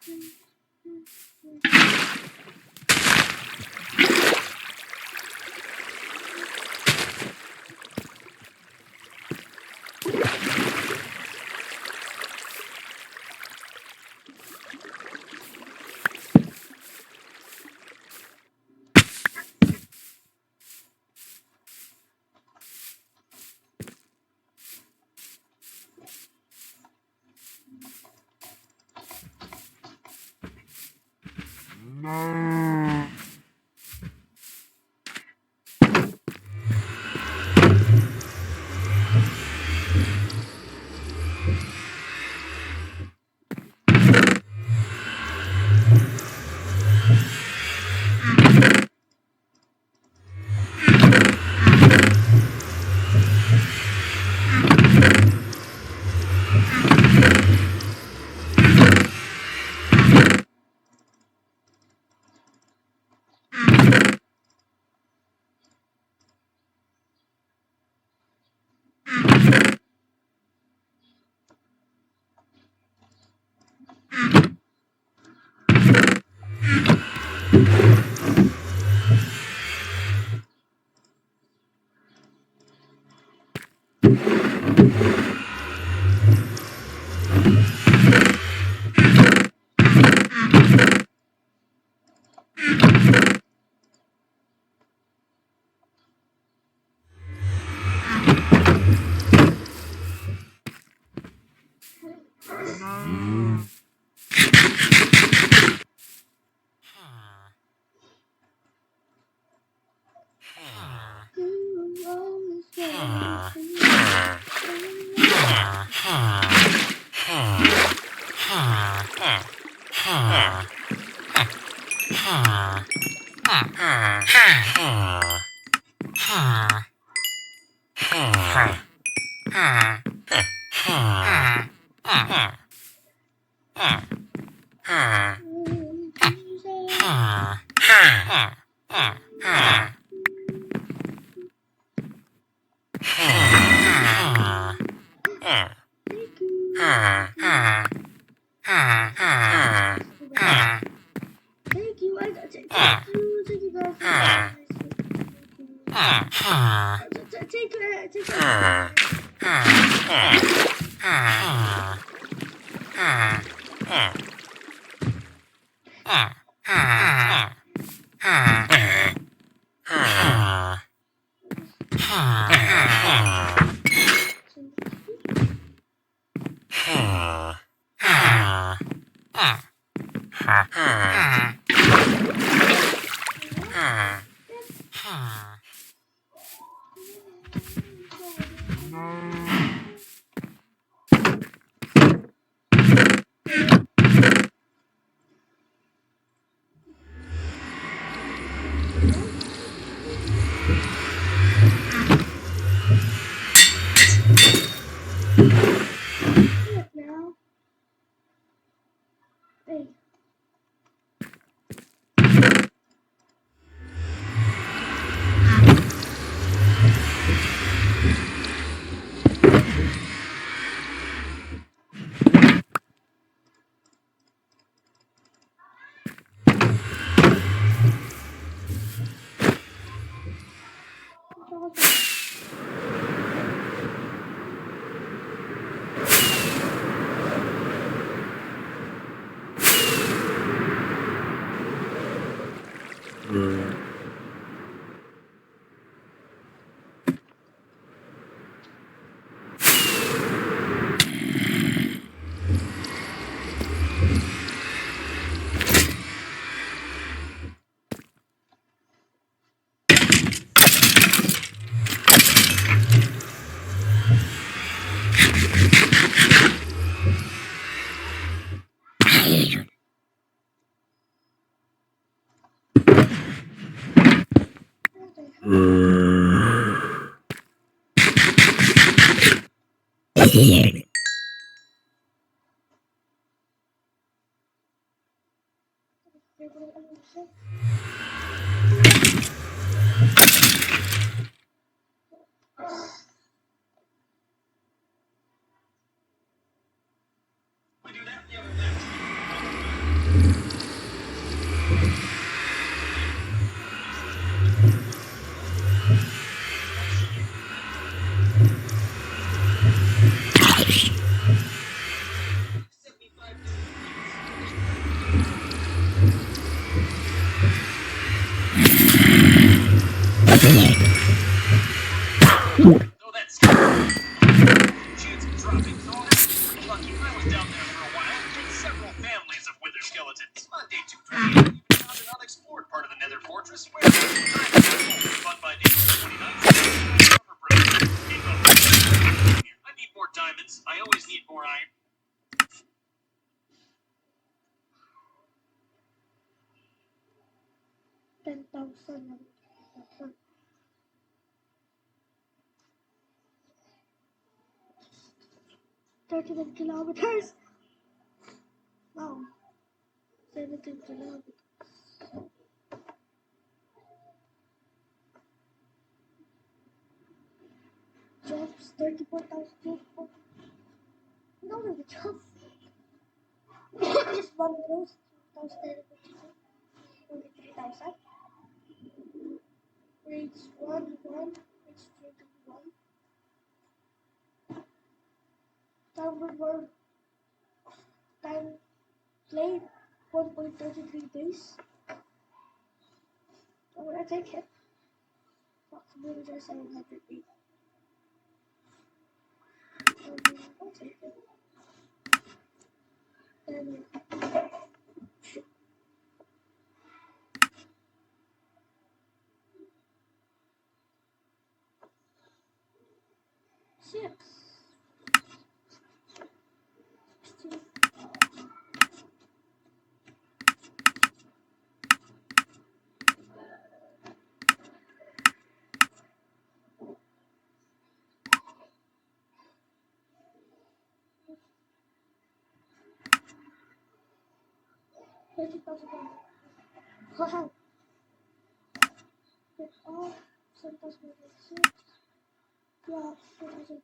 Thank you. Thank you guys. Take care. Look now. Hey. We do that the other night. Though that's chance of dropping, so I was pretty lucky. I was down there for a while with several families of wither skeletons. On day 228, we found an unexplored part of the Nether Fortress where but by day 229, I need more diamonds. I always need more iron. $10,000. 31 kilometers. Wow. 17 kilometers. Jobs 34,000. No, the job. Just one of those. 23,000. Grades 1, 1. Grades 2, 1. Downward world. Time played 1.33 days. I'm gonna take it. Possibly just 708. I'll take it. Then six. 16. $30,000. Wow. Get off. 7,006. Yeah, 4,000.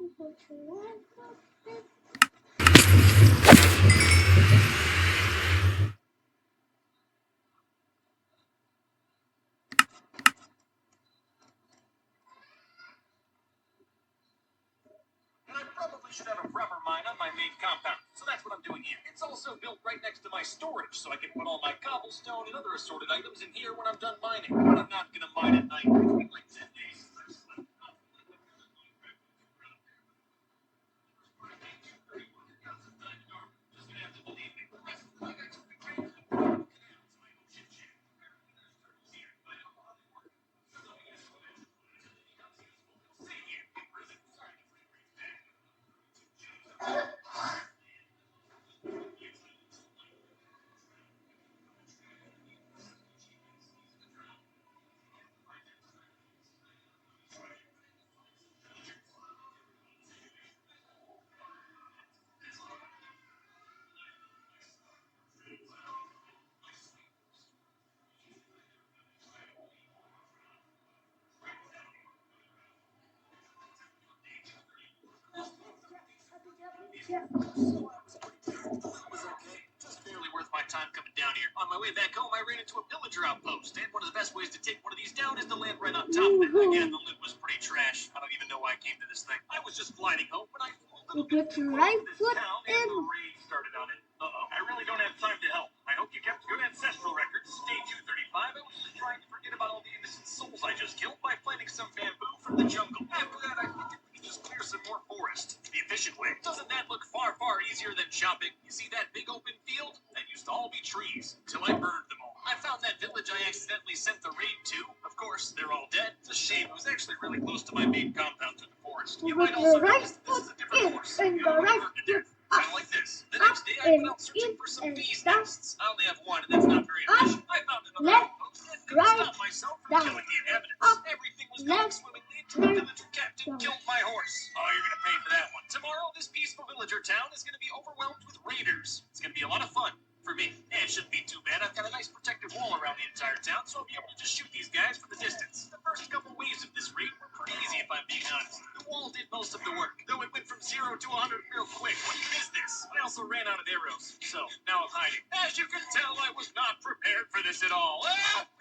2.21. And I probably should have a proper mine on my main compound, so that's what I'm doing here. It's also built right next to my storage, so I can put all my cobblestone and other assorted items in here when I'm done mining. But I'm not gonna mine at night. It's been like 10 days since I've slept. Just gonna have to believe me. The rest of the week I took the train to the canal, so I don't chit chat. Stay here in prison. Sorry to bring it back. Yeah. Was okay. Just barely worth my time coming down here. On my way back home, I ran into a villager outpost, and one of the best ways to take one of these down is to land right on top of it. Again, the loot was pretty trash. I don't even know why I came to this thing. I was just gliding home when I flew a little bit Put too your close right to this foot town, and in. the raid started on it. Uh-oh. I really don't have time to help. I hope you kept good ancestral records. Day 235, I was just trying to forget about all the innocent souls I just killed by planting some bamboo from the jungle. After that, I figured we could just clear some more forest. The efficient way. Doesn't that look far, far easier than chopping? You see that big open field? That used to all be trees, until I burned them all. I found that village I accidentally sent the raid to. Of course, they're all dead. It's a shame. It was actually really close to my main compound through the forest. You might Put also your right notice that this is a different foot in horse. and You the know, right burned to foot death. Kind up. of like this. The next day, I went out searching for some bees' nests. I only have one, and that's not very efficient. I found another Left, outpost and couldn't right, stop myself from down, killing the inhabitants. up, Everything was going left, swimmingly until the right, villager captain down. killed my horse. Oh, you're gonna pay for that one. Tomorrow, this peaceful villager town is gonna be overwhelmed with raiders. It's gonna be a lot of fun. For me, it shouldn't be too bad. I've got a nice protective wall around the entire town, so I'll be able to just shoot these guys from the distance. The first couple waves of this raid were pretty easy, if I'm being honest. The wall did most of the work, though it went from 0 to 100 real quick. What is this? I also ran out of arrows, so now I'm hiding. As you can tell, I was not prepared for this at all.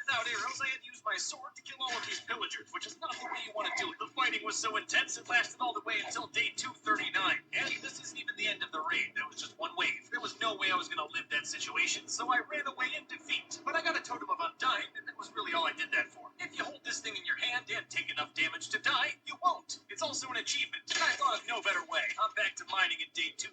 Without arrows, I had used my sword to kill all of these pillagers, which is not the way you want to do it. The fighting was so intense, it lasted all the way until day 239. And this isn't even the end of the raid. There was just one wave. There was no way I was going to live that situation, so I ran away in defeat. But I got a totem of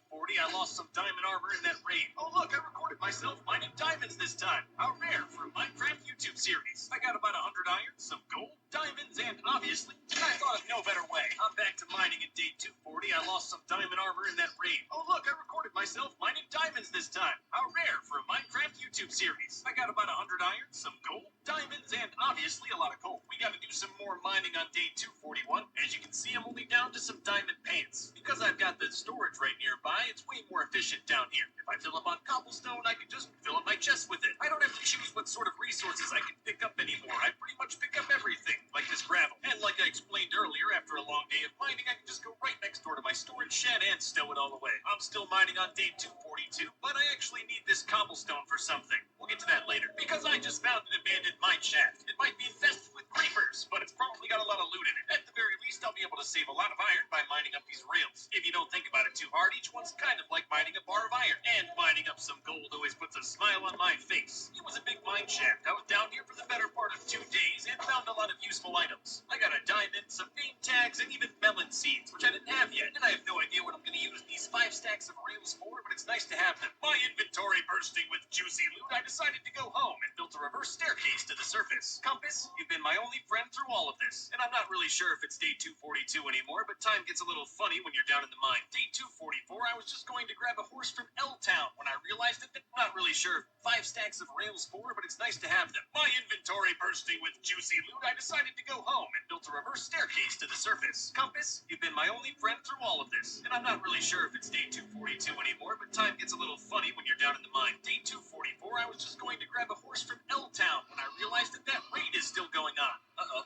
240, I lost some diamond armor in that raid. Oh look, I recorded myself mining diamonds this time. How rare for a Minecraft YouTube series. I got about 100 iron, some gold, diamonds, and obviously, I thought of no better way. I'm back to mining in day 240. I lost some diamond armor in that raid. Oh look, I recorded myself mining diamonds this time. How rare for a Minecraft YouTube series. I got about 100 iron, some gold, diamonds, and obviously a lot of coal. We gotta do some more mining on day 241. As you can see, I'm only down to some diamond pants. Because I've got the storage right nearby, it's way more efficient down here. If I fill up on cobblestone, I can just fill up my chest with it. I don't have to choose what sort of resources I can pick up anymore. I pretty much pick up everything, like this gravel. And like I explained earlier, after a long day of mining, I can just go right next door to my storage shed and stow it all away. I'm still mining on day 242, but I actually need this cobblestone for something. We'll get to that later. Because I just found an abandoned mine shaft. It might be infested with creepers, but it's probably got a lot of loot in it. At the very least, I'll be able to save a lot of iron by mining up these rails. If you don't think about it too hard, each one's kind of like mining a bar of iron. And mining up some gold always puts a smile on my face. It was a big mine shaft. I was down here for the better part of 2 days and found a lot of useful items. I got a diamond, some name tags, and even melon seeds, which I didn't have yet. And I have no idea what I'm going to use these 5 stacks of rails for, but it's nice to have them. My inventory bursting with juicy loot, I decided to go home and built a reverse staircase to the surface. Compass, you've been my only friend through all of this. And I'm not really sure if it's day 242 anymore, but time gets a little funny when you're down in the mine. Day 244, I was just going to grab a horse from L-Town when I realized that I'm not really sure if 5 stacks of rails for, but it's nice to have them. My inventory bursting with juicy loot, I decided to go home and built a reverse staircase to the surface. Compass, you've been my only friend through all of this. And I'm not really sure if it's day 242 anymore, but time gets a little funny when you're down in the mine. Day 244, I was just going to grab a horse from L-Town when I realized that raid is still going on.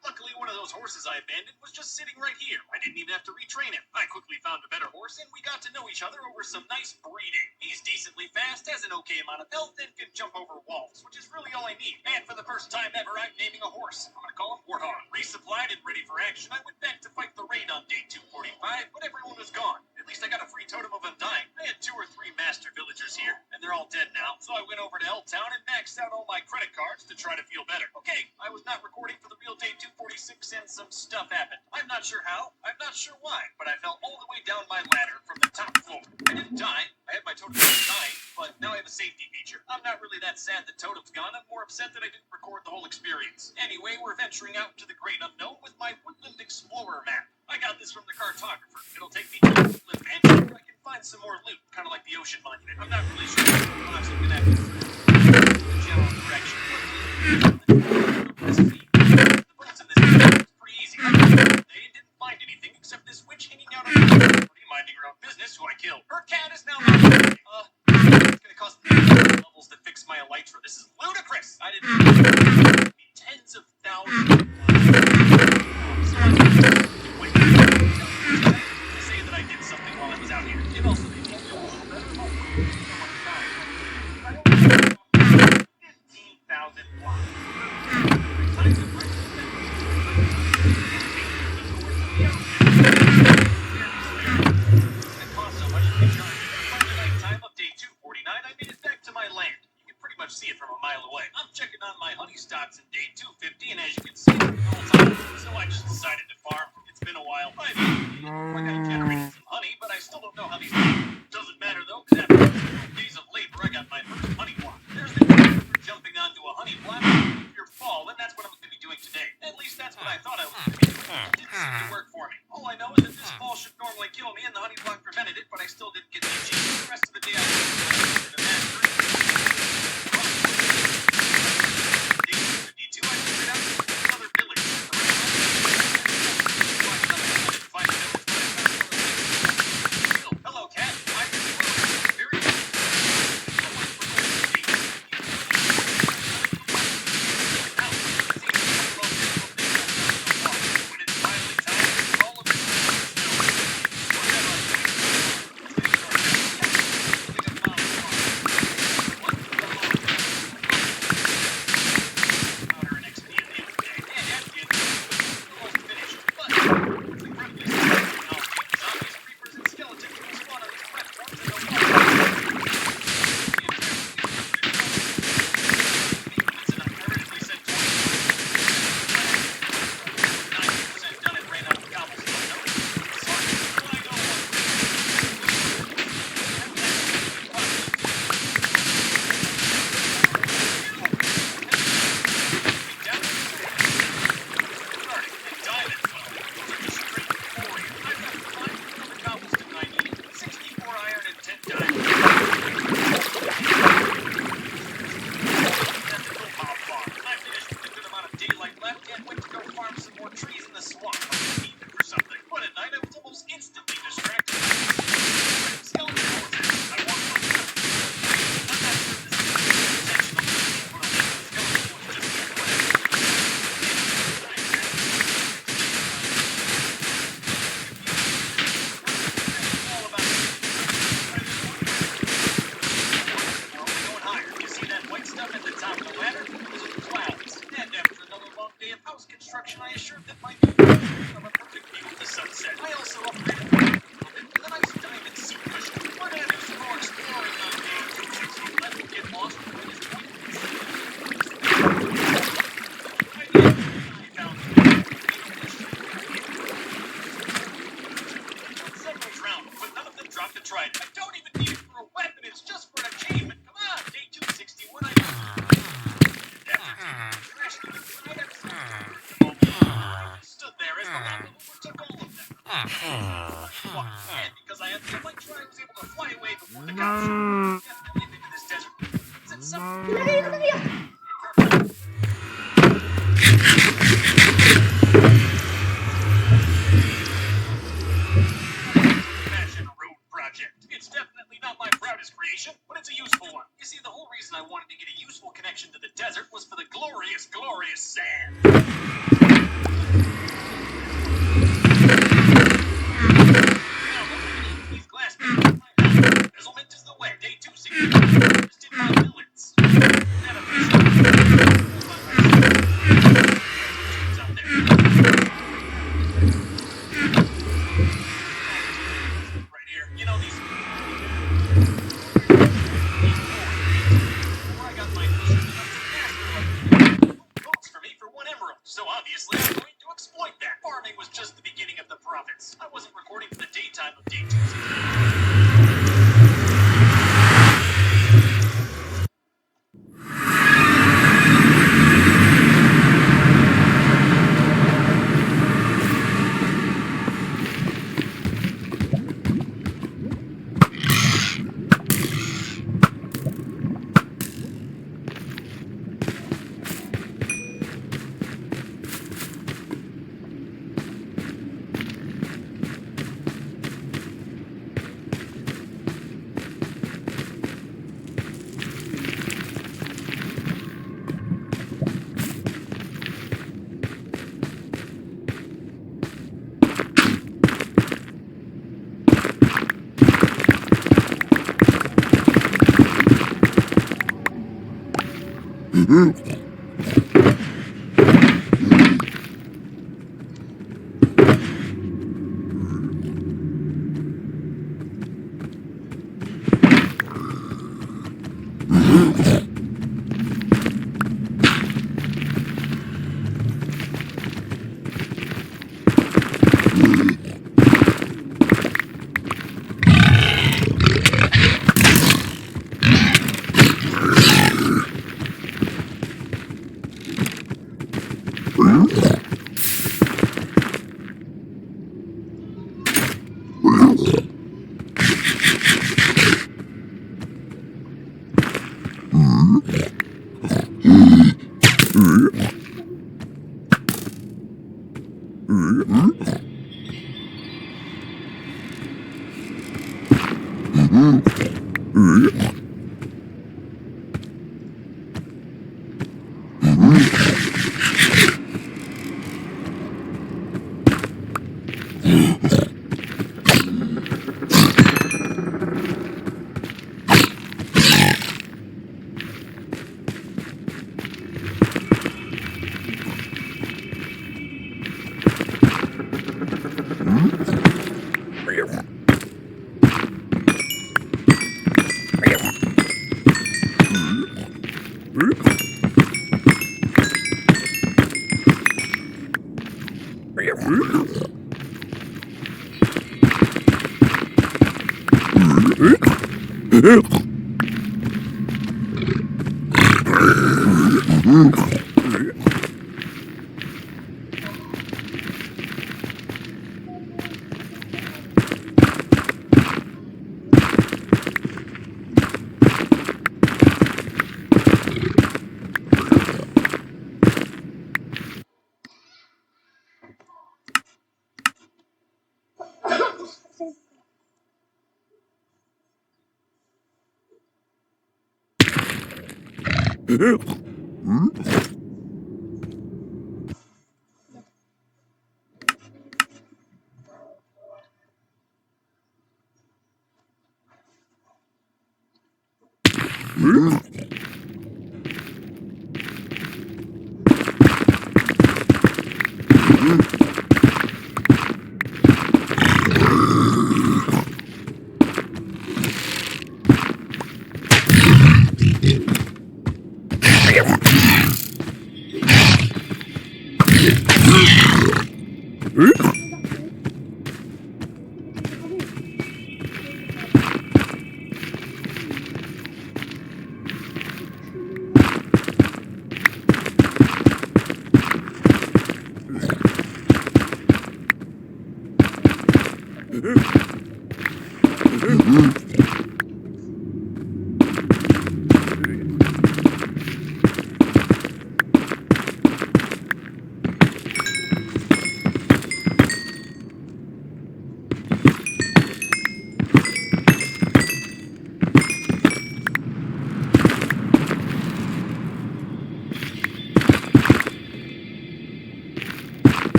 Luckily, one of those horses I abandoned was just sitting right here. I didn't even have to retrain him. I quickly found a better horse, and we got to know each other over some nice breeding. He's decently fast, has an okay amount of health, and can jump over walls, which is really all I need. And for the first time ever, I'm naming a horse. I'm gonna call him Warthog. Resupplied and ready for action, I went back to fight the raid on day 245, but everyone was gone. At least I got a free totem of undying. I had 2 or 3 master villagers here, and they're all dead now, so I went over to L-Town and maxed out all my credit cards to try to feel better. Okay, I was not recording for the real day 246 and some stuff happened. I'm not sure how, I'm not sure why, but I fell all the way down my ladder from the top floor. I didn't die, I had my totem undying, but now I have a safety feature. I'm not really that sad the totem's gone, I'm more upset that I didn't record the whole experience. Anyway, we're venturing out into the great unknown with my Woodland Explorer map. I got this from the cartographer. It'll take me to the Woodland Mansion where I can find some more loot, kind of like the Ocean Monument. I'm not really sure what I'm gonna have to do. The general direction. The boats in this area is pretty easy. They didn't find anything except this witch hanging out on the minding her own business, who I killed. Her cat is now it's gonna cost me levels to fix my elytra. This is ludicrous. I didn't tens of thousands. Wait, to say that I did something while I was out here. It also made me feel a little better about I only 15,000 blocks. Time to break it costs so much to recharge. By the nighttime of day 249, I made it back to my land. You can pretty much see it from a mile away. I'm checking on my honey stocks in day 250, and as you can see, it's all time. So I just decided to farm. It's been a while. I gotta generate some honey, but I still don't know how these work. Doesn't matter though, because after 2 days of labor, I got my first honey block. There's the reason for jumping onto a honey block with your fall, and that's what I'm going to be doing today. At least that's what I thought I was going to be doing. It didn't seem to work for me. All I know is that this fall should normally kill me, and the honey block prevented it, but I still didn't get the try it. I don't even need it for a weapon. It's just for an achievement. Come on, day 261. I stood there as the lava overtook all of them. And because I had the elytra, I was able to fly away before the cops showed up. Definitely into this desert. Is it something? Fashion road project. It's definitely not my proudest creation, but it's a useful one. You see, the whole reason I wanted to get a useful connection to the desert was for the glorious, glorious sand. These glass embezzlement is the way. Day 260. Just did my billets. That out there. Right here. You know these. Before I got my votes for me for 1 emerald. So obviously I'm going to exploit that. Farming was just the beginning of the profits. I wasn't recording for the daytime of day 260.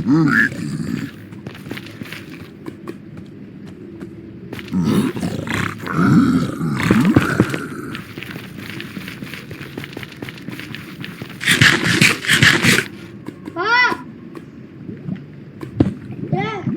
Pa! Yeah.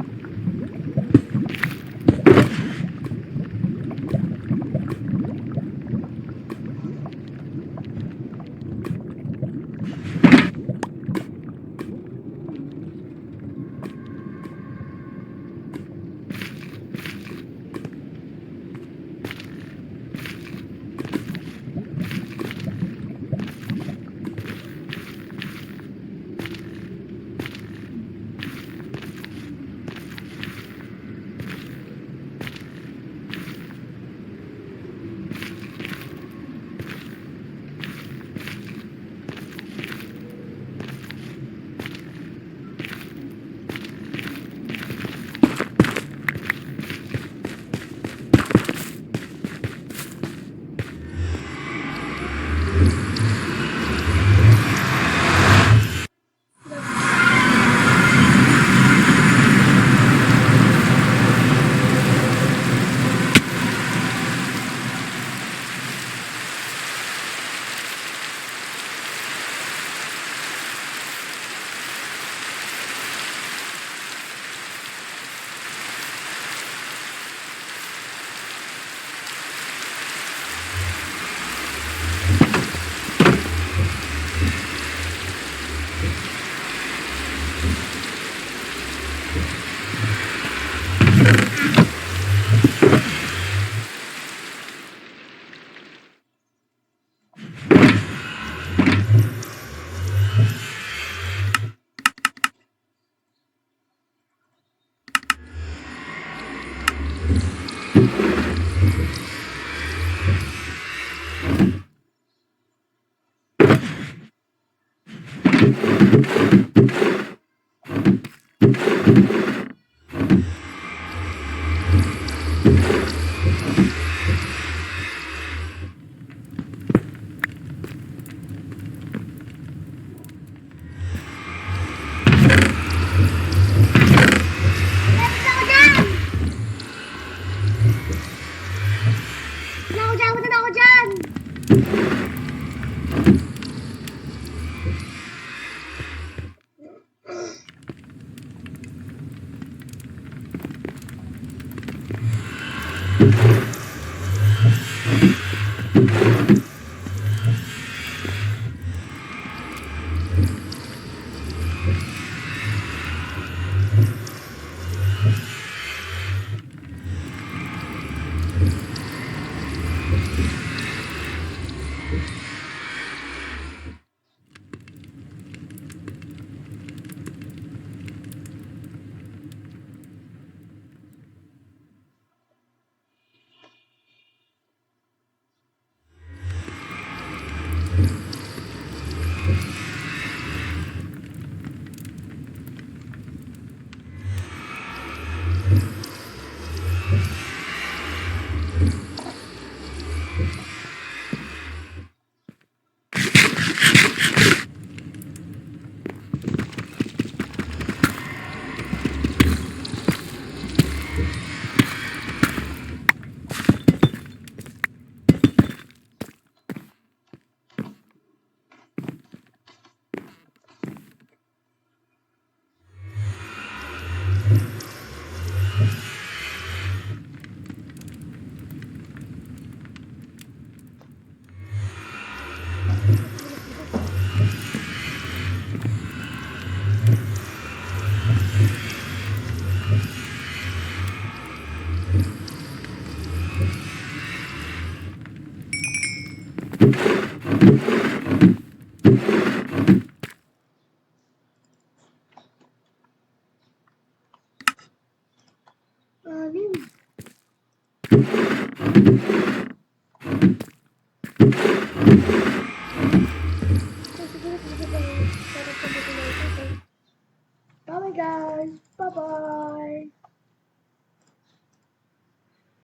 Punta na ako dyan! Alim.